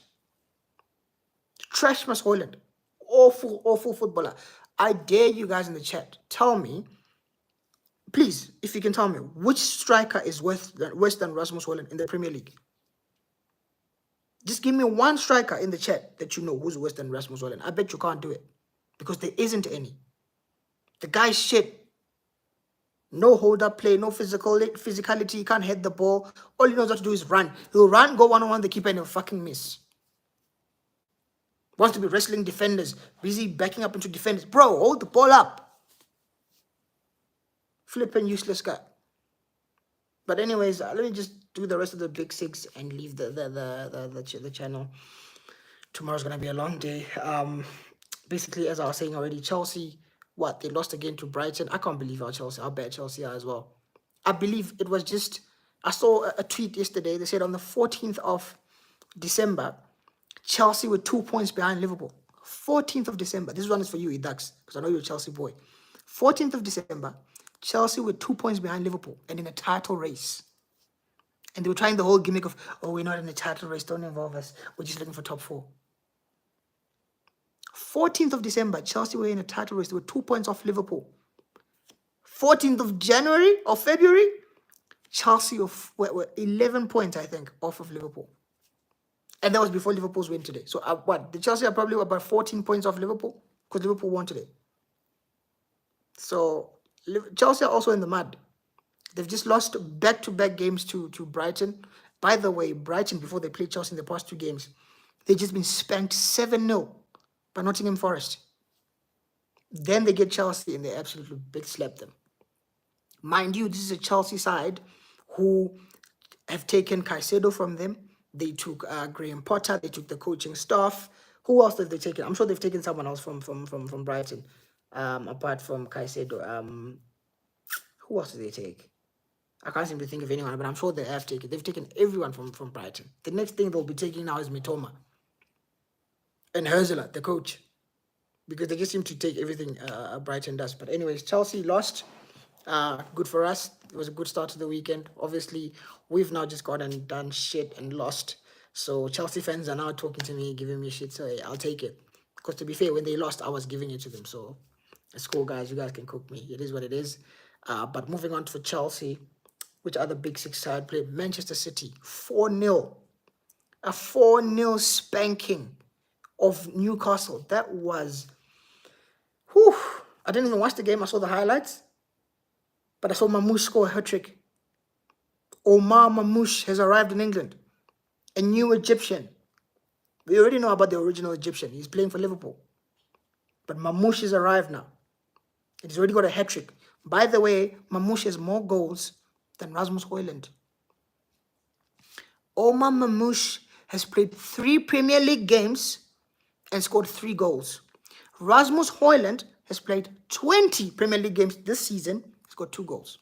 Trash Rasmus Højlund. Awful footballer. I dare you guys in the chat, tell me, please, if you can tell me, which striker is worse than Rasmus Højlund in the Premier League? Just give me one striker in the chat that you know who's worse than Rasmus Højlund. I bet you can't do it because there isn't any. The guy's shit. No hold-up play, no physicality. He can't head the ball. All he knows how to do is run. He'll run, go one-on-one the keeper, and he'll fucking miss. Wants to be wrestling defenders, busy backing up into defenders. Bro, hold the ball up. Flipping useless guy. But anyways, let me just do the rest of the big 6 and leave the channel. Tomorrow's gonna be a long day. Basically, as I was saying already, Chelsea, they lost again to Brighton. I can't believe how bad Chelsea are as well. I believe it was just, I saw a tweet yesterday. They said on the 14th of December, Chelsea were 2 points behind Liverpool. 14th of December. This one is for you, Idux, because I know you're a Chelsea boy. 14th of December, Chelsea were 2 points behind Liverpool and in a title race. And they were trying the whole gimmick of, we're not in a title race, don't involve us. We're just looking for top 4. 14th of December, Chelsea were in a title race. They were 2 points off Liverpool. 14th of January or February, Chelsea were 11 points, I think, off of Liverpool. And that was before Liverpool's win today. So the Chelsea are probably about 14 points off Liverpool because Liverpool won today. So Chelsea are also in the mud. They've just lost back-to-back games to Brighton. By the way, Brighton, before they played Chelsea in the past 2 games, they've just been spanked 7-0 by Nottingham Forest. Then they get Chelsea and they absolutely big slap them. Mind you, this is a Chelsea side who have taken Caicedo from them. They took Graham Potter. They took the coaching staff. Who else have they taken? I'm sure they've taken someone else from Brighton, apart from Caicedo. Who else did they take? I can't seem to think of anyone, but I'm sure they have taken. They've taken everyone from Brighton. The next thing they'll be taking now is Mitoma and Herzler, the coach, because they just seem to take everything Brighton does. But anyways, Chelsea lost. Good for us. It was a good start to the weekend. Obviously, we've now just gone and done shit and lost. So Chelsea fans are now talking to me, giving me shit. So hey, I'll take it. Because to be fair, when they lost, I was giving it to them. So it's cool, guys. You guys can cook me. It is what it is. But moving on to Chelsea, which other big 6 side played? Manchester City, 4-0. A 4-0 spanking of Newcastle. That was... Whew. I didn't even watch the game. I saw the highlights. But I saw Mamouche score a hat-trick. Omar Mamouche has arrived in England. A new Egyptian. We already know about the original Egyptian. He's playing for Liverpool. But Mamouche has arrived now. He's already got a hat-trick. By the way, Mamouche has more goals than Rasmus Højlund. Omar Mamouche has played 3 Premier League games and scored 3 goals. Rasmus Højlund has played 20 Premier League games this season, scored 2 goals.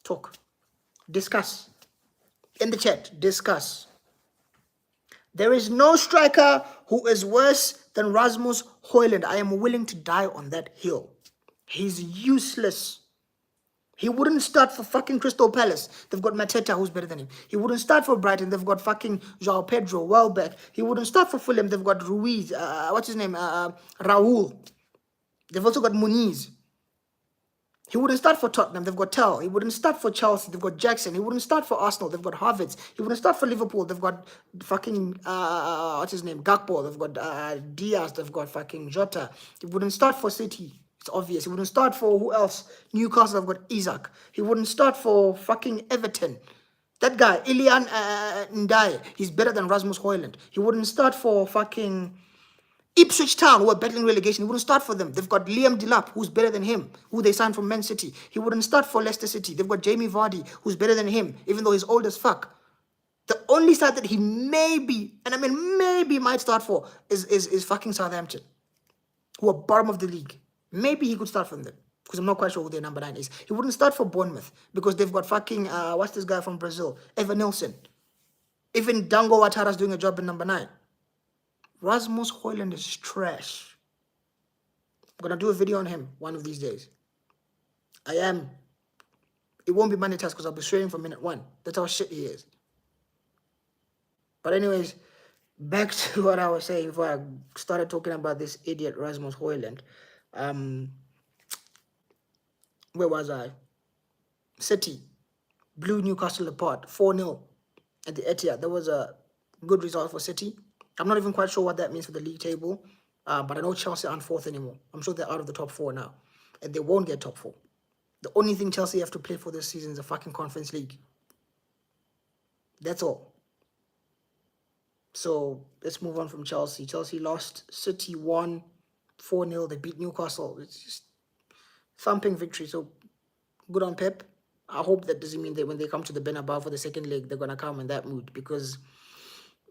Talk. Discuss. In the chat, discuss. There is no striker who is worse than Rasmus Højlund. I am willing to die on that hill. He's useless. He wouldn't start for fucking Crystal Palace. They've got Mateta, who's better than him. He wouldn't start for Brighton. They've got fucking João Pedro, Welbeck. He wouldn't start for Fulham. They've got Ruiz. What's his name? Raul. They've also got Muniz. He wouldn't start for Tottenham. They've got Tell. He wouldn't start for Chelsea. They've got Jackson. He wouldn't start for Arsenal. They've got Havertz. He wouldn't start for Liverpool. They've got fucking, what's his name? Gakpo. They've got Diaz. They've got fucking Jota. He wouldn't start for City. It's obvious. He wouldn't start for who else? Newcastle. They've got Isaac. He wouldn't start for fucking Everton. That guy, Ilian Ndiaye, he's better than Rasmus Højlund. He wouldn't start for fucking Ipswich Town, who are battling relegation. He wouldn't start for them. They've got Liam Delap, who's better than him, who they signed from Man City. He wouldn't start for Leicester City. They've got Jamie Vardy, who's better than him, even though he's old as fuck. The only side that he maybe, and I mean maybe might start for is fucking Southampton, who are bottom of the league. Maybe he could start from them, because I'm not quite sure who their number 9 is. He wouldn't start for Bournemouth, because they've got fucking, what's this guy from Brazil? Evan Nilsson. Even Dango Ouattara's doing a job in number 9. Rasmus Højlund is trash. I'm going to do a video on him one of these days. I am. It won't be monetized because I'll be swearing from minute 1. That's how shit he is. But anyways, back to what I was saying before I started talking about this idiot Rasmus Højlund. Where was I? City blew Newcastle apart 4-0 at the Etihad. That was a good result for City. I'm not even quite sure what that means for the league table, but I know Chelsea aren't 4th anymore. I'm sure they're out of the top 4 now, and they won't get top 4. The only thing Chelsea have to play for this season is a fucking Conference League. That's all. So let's move on from Chelsea. Chelsea lost. City won 4-0. They beat Newcastle. It's just thumping victory. So good on Pep. I hope that doesn't mean that when they come to the Bernabeu for the second leg, they're going to come in that mood, because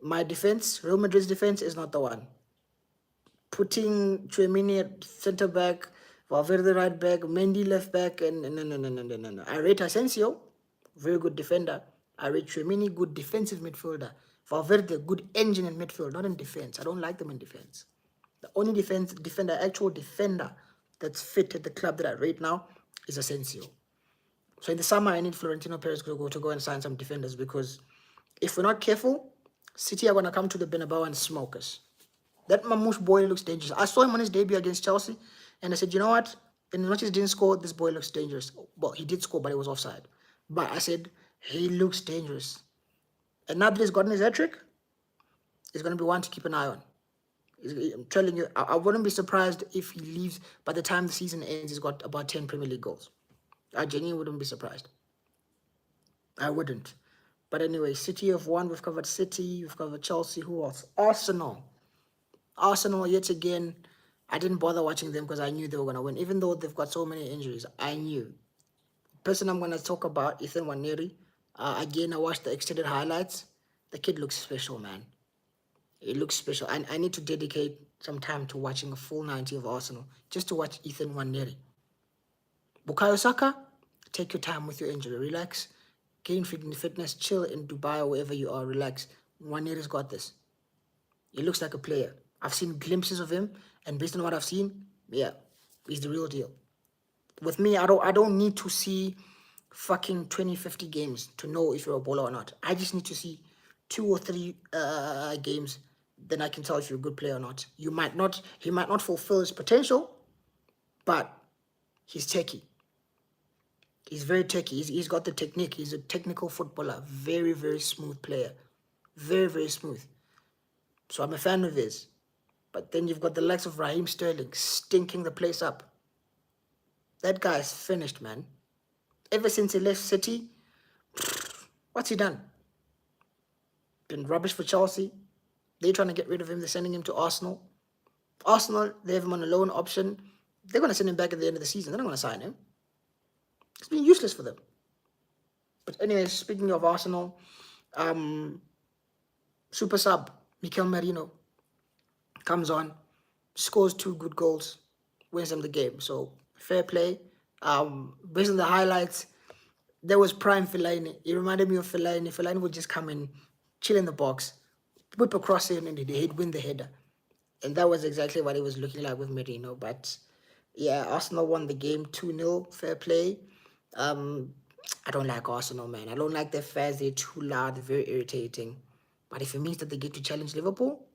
my defense, Real Madrid's defense, is not the one. Putting Tchouaméni at centre back, Valverde right back, Mendy left back, and no. I rate Asensio, very good defender. I rate Tchouaméni, good defensive midfielder. Valverde, good engine in midfield, not in defense. I don't like them in defense. The only actual defender that's fit at the club that I rate now is Asensio. So in the summer, I need Florentino Perez to go and sign some defenders, because if we're not careful, City are going to come to the Bernabeu and smoke us. That Mamouche boy looks dangerous. I saw him on his debut against Chelsea, and I said, you know what? In as much as he didn't score, this boy looks dangerous. Well, he did score, but it was offside. But I said, he looks dangerous. And now that he's gotten his hat-trick, he's going to be one to keep an eye on. I'm telling you, I wouldn't be surprised if he leaves by the time the season ends. He's got about 10 Premier League goals. I genuinely wouldn't be surprised. I wouldn't. But anyway, City have won. We've covered City. We've covered Chelsea. Who else? Arsenal. Arsenal, yet again, I didn't bother watching them because I knew they were going to win. Even though they've got so many injuries, I knew. The person I'm going to talk about, Ethan Nwaneri. Again, I watched the extended highlights. The kid looks special, man. It looks special. I need to dedicate some time to watching a full 90 of Arsenal just to watch Ethan Nwaneri. Bukayo Saka, take your time with your injury. Relax. Gain fitness. Chill in Dubai or wherever you are. Relax. Nwaneri's got this. He looks like a player. I've seen glimpses of him, and based on what I've seen, yeah, he's the real deal. With me, I don't need to see fucking 20, 50 games to know if you're a baller or not. I just need to see 2 or 3 games, then I can tell if you're a good player or not. He might not fulfill his potential, but he's techie. He's very techie. He's got the technique. He's a technical footballer. Very, very smooth player. Very, very smooth. So I'm a fan of his. But then you've got the likes of Raheem Sterling stinking the place up. That guy's finished, man. Ever since he left City, what's he done? Been rubbish for Chelsea. They're trying to get rid of him. They're sending him to Arsenal. Arsenal, they have him on a loan option. They're going to send him back at the end of the season. They're not going to sign him. It's been useless for them. But anyway, speaking of Arsenal, super sub Mikel Merino comes on, scores 2 good goals, wins them the game. So fair play. Based on the highlights, there was prime Fellaini. He reminded me of Fellaini. Fellaini would just come in, chill in the box, whip a cross in, and he'd win the header. And that was exactly what it was looking like with Merino. But yeah, Arsenal won the game 2-0. Fair play. I don't like Arsenal, man. I don't like their fans. They're too loud. They're very irritating. But if it means that they get to challenge Liverpool,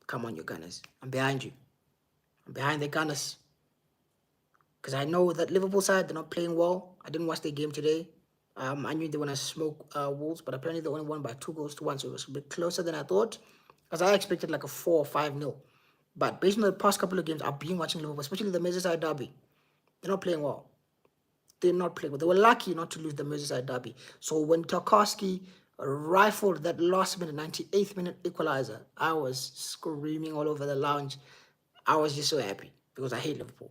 come on, you Gunners. I'm behind you. I'm behind the Gunners. Because I know that Liverpool side, they're not playing well. I didn't watch their game today. I knew they were going to smoke Wolves, but apparently they only won by 2-1, so it was a bit closer than I thought. Because I expected like a 4 or 5-0. But based on the past couple of games, I've been watching Liverpool, especially the Merseyside derby. They're not playing well. They're not playing well. They were lucky not to lose the Merseyside derby. So when Tarkowski rifled that last minute, 98th minute equalizer, I was screaming all over the lounge. I was just so happy because I hate Liverpool.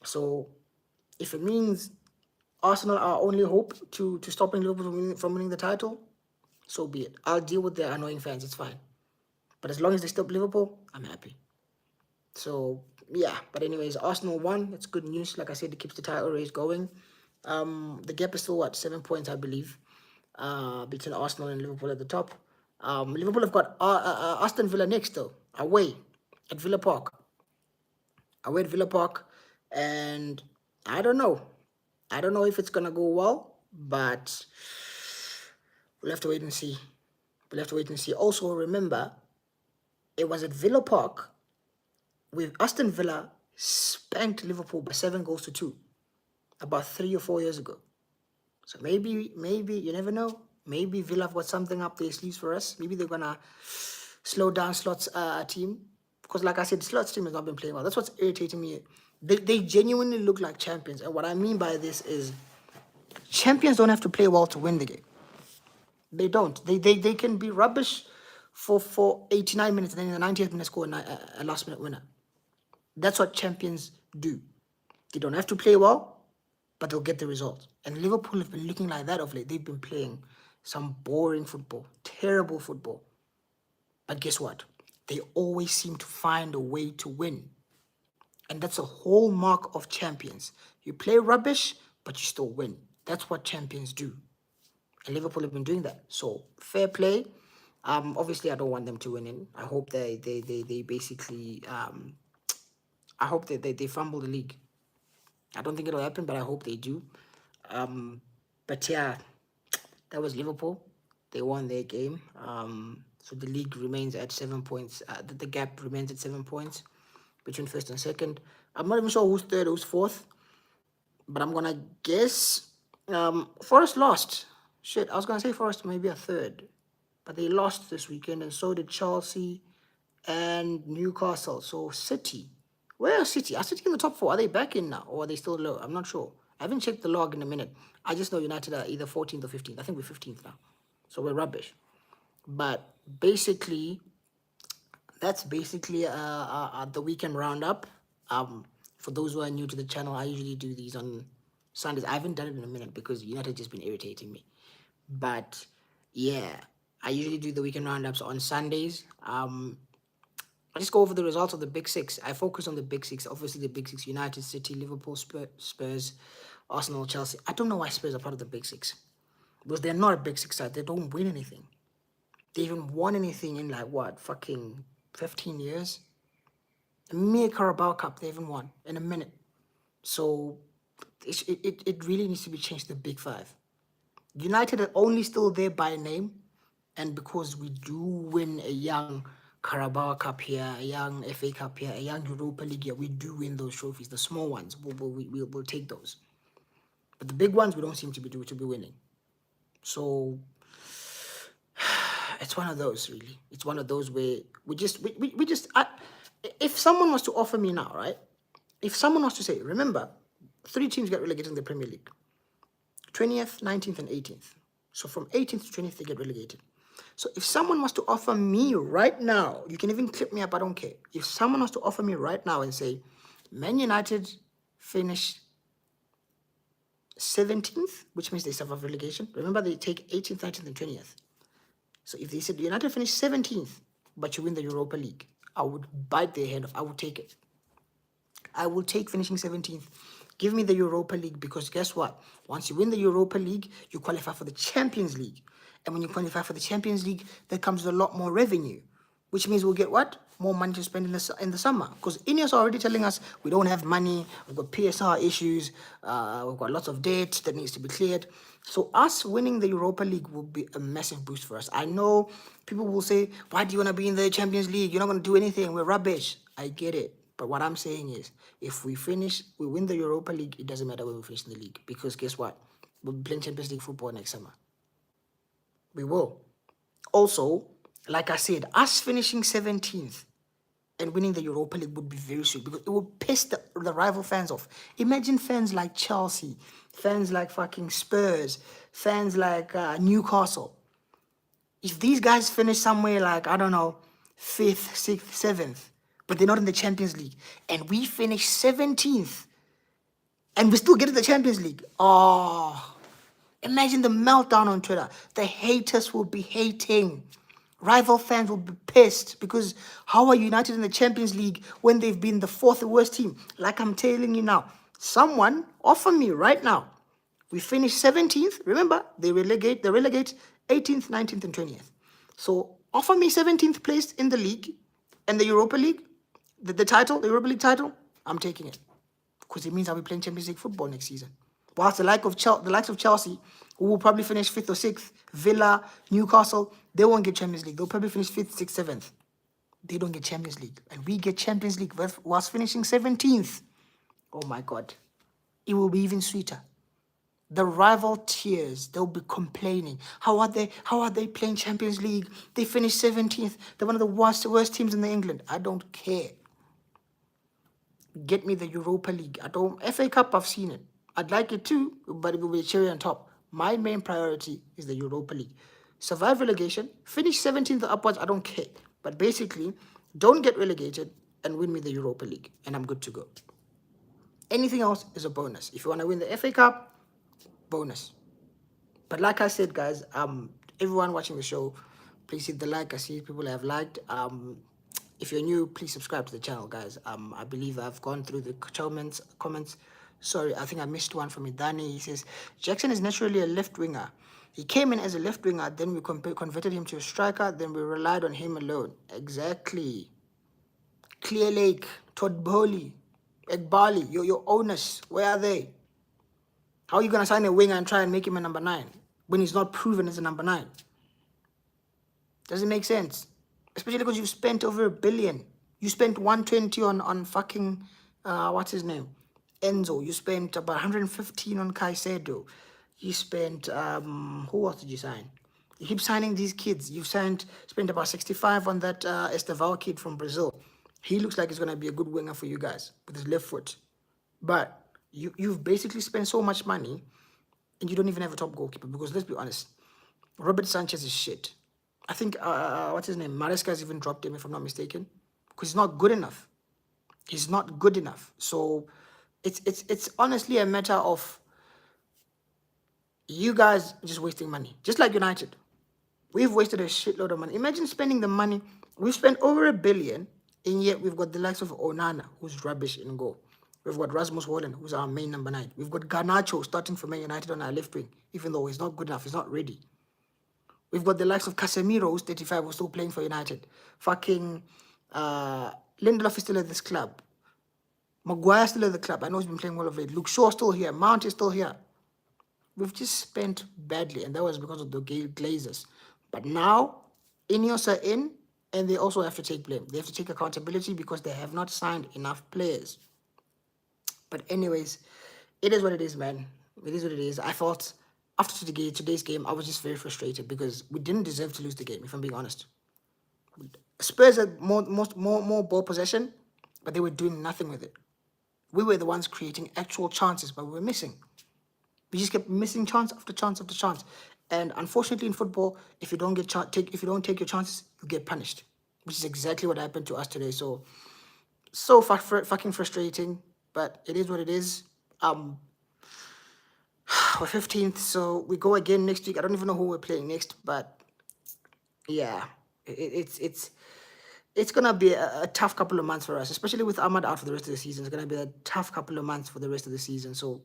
So if it means Arsenal are our only hope to stopping Liverpool from winning the title, so be it. I'll deal with their annoying fans. It's fine. But as long as they stop Liverpool, I'm happy. So yeah, but anyways, Arsenal won. It's good news. Like I said, it keeps the title race going. The gap is still what, 7 points, I believe, between Arsenal and Liverpool at the top. Liverpool have got Aston Villa next though, away at Villa Park. Away at Villa Park, and I don't know. I don't know if it's gonna go well, but we'll have to wait and see. We'll have to wait and see. Also, remember, it was at Villa Park with Aston Villa spanked Liverpool by 7-2 about 3 or 4 years ago. So maybe, you never know. Maybe Villa have got something up their sleeves for us. Maybe they're gonna slow down Slot's team. Because like I said, Slot's team has not been playing well. That's what's irritating me. They genuinely look like champions. And what I mean by this is champions don't have to play well to win the game. They don't. They can be rubbish for 89 minutes and then in the 90th minute score a last minute winner. That's what champions do. They don't have to play well, but they'll get the result. And Liverpool have been looking like that of late. They've been playing some boring football, terrible football. But guess what? They always seem to find a way to win. And that's a hallmark of champions. You play rubbish, but you still win. That's what champions do. And Liverpool have been doing that. So fair play. Obviously, I don't want them to win in. I hope they basically I hope that they fumble the league. I don't think it'll happen, but I hope they do. But yeah, that was Liverpool. They won their game. So the league remains at 7 points. The gap remains at 7 points between first and second. I'm not even sure who's third, who's fourth, but I'm gonna guess Forest lost. Shit, I was gonna say Forest maybe a third, but they lost this weekend, and so did Chelsea and Newcastle. So City, where are City? Are City in the top 4? Are they back in now, or are they still low? I'm not sure. I haven't checked the log in a minute. I just know United are either 14th or 15th. I think we're 15th now, so we're rubbish. But basically, that's basically the weekend roundup. For those who are new to the channel, I usually do these on Sundays. I haven't done it in a minute because United just been irritating me. But yeah, I usually do the weekend roundups on Sundays. I just go over the results of the Big Six. I focus on the Big Six. Obviously, the Big Six: United, City, Liverpool, Spurs, Arsenal, Chelsea. I don't know why Spurs are part of the Big Six because they're not a Big Six side. They don't win anything. They haven't won anything in like what, fucking 15 years? A mere Carabao Cup they haven't won in a minute. So it really needs to be changed to the Big Five. United are only still there by name, and because we do win a young Carabao Cup here, a young FA Cup here, a young Europa League here, we do win those trophies. The small ones, we'll take those. But the big ones, we don't seem to be winning. So it's one of those, really. It's one of those where if someone was to offer me now, right? If someone was to say, remember, 3 teams get relegated in the Premier League. 20th, 19th, and 18th. So from 18th to 20th, they get relegated. So if someone was to offer me right now, you can even clip me up, I don't care. If someone was to offer me right now and say, Man United finished 17th, which means they survive relegation. Remember, they take 18th, 19th, and 20th. So if they said United finished 17th, but you win the Europa League, I would bite their head off. I would take it. I will take finishing 17th. Give me the Europa League, because guess what? Once you win the Europa League, you qualify for the Champions League. And when you qualify for the Champions League, that comes with a lot more revenue, which means we'll get what? More money to spend in the summer. Because Ineos are already telling us we don't have money, we've got PSR issues, we've got lots of debt that needs to be cleared. So us winning the Europa League will be a massive boost for us. I know people will say, why do you want to be in the Champions League? You're not going to do anything. We're rubbish. I get it. But what I'm saying is, if we win the Europa League, it doesn't matter where we finish in the league. Because guess what? We'll be playing Champions League football next summer. We will. Also, like I said, us finishing 17th and winning the Europa League would be very sweet, because it would piss the rival fans off. Imagine fans like Chelsea, fans like fucking Spurs, fans like Newcastle. If these guys finish somewhere like, I don't know, 5th, 6th, 7th, but they're not in the Champions League, and we finish 17th, and we still get to the Champions League, oh, imagine the meltdown on Twitter. The haters will be hating. Rival fans will be pissed, because how are United in the Champions League when they've been the 4th worst team? Like I'm telling you now, someone offer me right now. We finish 17th. Remember, they relegate 18th, 19th, and 20th. So offer me 17th place in the league and the Europa League, the title, the Europa League title. I'm taking it, because it means I'll be playing Champions League football next season. Whilst the likes of Chelsea, who will probably finish 5th or 6th, Villa, Newcastle, they won't get Champions League. They'll probably finish 5th, 6th, 7th. They don't get Champions League. And we get Champions League whilst finishing 17th. Oh my God. It will be even sweeter. The rival tiers, they'll be complaining. How are they playing Champions League? They finished 17th. They're one of the worst teams in England. I don't care. Get me the Europa League. FA Cup, I've seen it. I'd like it too, but it will be a cherry on top. My main priority is the Europa League. Survive relegation, finish 17th or upwards, I don't care. But basically, don't get relegated and win me the Europa League, and I'm good to go. Anything else is a bonus. If you want to win the FA Cup, bonus. But like I said, guys, everyone watching the show, please hit the like. I see people have liked. If you're new, please subscribe to the channel, guys. I believe I've gone through the comments. Sorry, I think I missed one from Idani. He says, Jackson is naturally a left winger. He came in as a left winger, then we converted him to a striker, then we relied on him alone. Exactly. Clear Lake, Todd Bowley, Egbali, your owners, where are they? How are you going to sign a winger and try and make him a number 9 when he's not proven as a number 9? Doesn't make sense. Especially because you've spent over $1 billion. You spent 120 on fucking, what's his name? Enzo. You spent about 115 on Caicedo. You spent, who else did you sign? You keep signing these kids. You've spent about 65 on that Esteval kid from Brazil. He looks like he's going to be a good winger for you guys with his left foot. But you've basically spent so much money and you don't even have a top goalkeeper, because let's be honest, Robert Sanchez is shit. I think, what's his name? Maresca's even dropped him, if I'm not mistaken, because he's not good enough. He's not good enough. So it's honestly a matter of you guys just wasting money. Just like United. We've wasted a shitload of money. Imagine spending the money. We've spent over $1 billion, and yet we've got the likes of Onana, who's rubbish in goal. We've got Rasmus Holland, who's our main number 9. We've got Garnacho starting for Man United on our left wing, even though he's not good enough. He's not ready. We've got the likes of Casemiro, who's 35, who's still playing for United. Fucking Lindelof is still at this club. Maguire's still at the club. I know he's been playing well of late. Luke Shaw's still here. Mount is still here. We've just spent badly, and that was because of the Glazers. But now, Ineos are in, and they also have to take blame. They have to take accountability because they have not signed enough players. But anyways, it is what it is, man. It is what it is. I thought after today's game, I was just very frustrated because we didn't deserve to lose the game, if I'm being honest. Spurs had more ball possession, but they were doing nothing with it. We were the ones creating actual chances, but we were missing. We just kept missing chance after chance after chance. And unfortunately in football, if you don't take your chances, you get punished, which is exactly what happened to us today. So So fucking frustrating, but it is what it is. We're 15th, so we go again next week. I don't even know who we're playing next, but yeah, it's gonna be a tough couple of months for us, especially with Ahmad out for the rest of the season. It's gonna be a tough couple of months for the rest of the season. So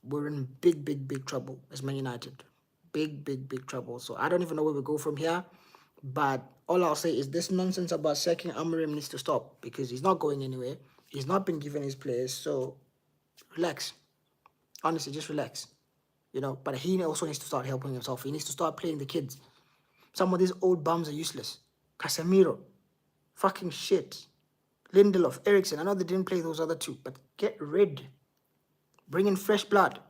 we're in big trouble as Man United. Big trouble. So I don't even know where we go from here. But all I'll say is this nonsense about sacking Amorim needs to stop because he's not going anywhere. He's not been given his players. So relax. Honestly, just relax. But he also needs to start helping himself. He needs to start playing the kids. Some of these old bums are useless. Casemiro, fucking shit. Lindelof, Ericsson. I know they didn't play those other two, but get rid. Bring in fresh blood.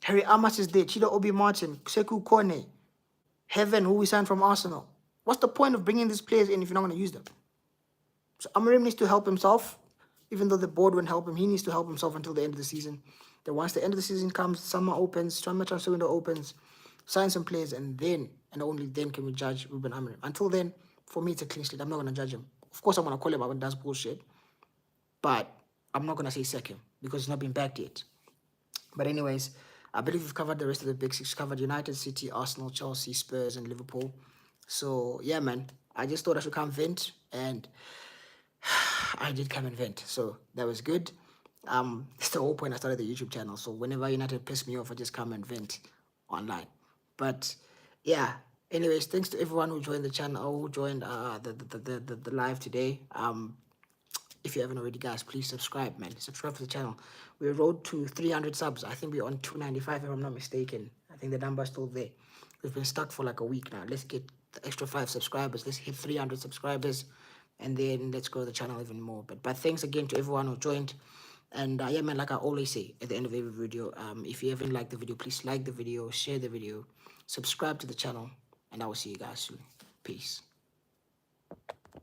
Harry Amas is there. Chido Obi Martin, Sekou Kone, Heaven, who we signed from Arsenal. What's the point of bringing these players in if you're not going to use them? So Amorim needs to help himself. Even though the board won't help him, he needs to help himself until the end of the season. Then once the end of the season comes, summer opens, summer transfer window opens, sign some players, and then and only then can we judge Ruben Amorim. Until then, for me, it's a clean slate. I'm not going to judge him. Of course, I'm going to call him out when he does bullshit, but I'm not going to say sack him because he's not been backed yet. But anyways, I believe we've covered the rest of the big six. Covered United, City, Arsenal, Chelsea, Spurs, and Liverpool. So yeah, man, I just thought I should come vent, and I did come and vent. So that was good. It's the whole point I started the YouTube channel. So whenever United piss me off, I just come and vent online. But yeah. Anyways, thanks to everyone who joined the channel, who joined the live today. If you haven't already, guys, please subscribe, man. Subscribe to the channel. We rode to 300 subs. I think we're on 295, if I'm not mistaken. I think the number's still there. We've been stuck for like a week now. Let's get the extra 5 subscribers. Let's hit 300 subscribers, and then let's grow the channel even more. But thanks again to everyone who joined. And yeah, man, like I always say at the end of every video, if you haven't liked the video, please like the video, share the video, subscribe to the channel, and I will see you guys soon. Peace.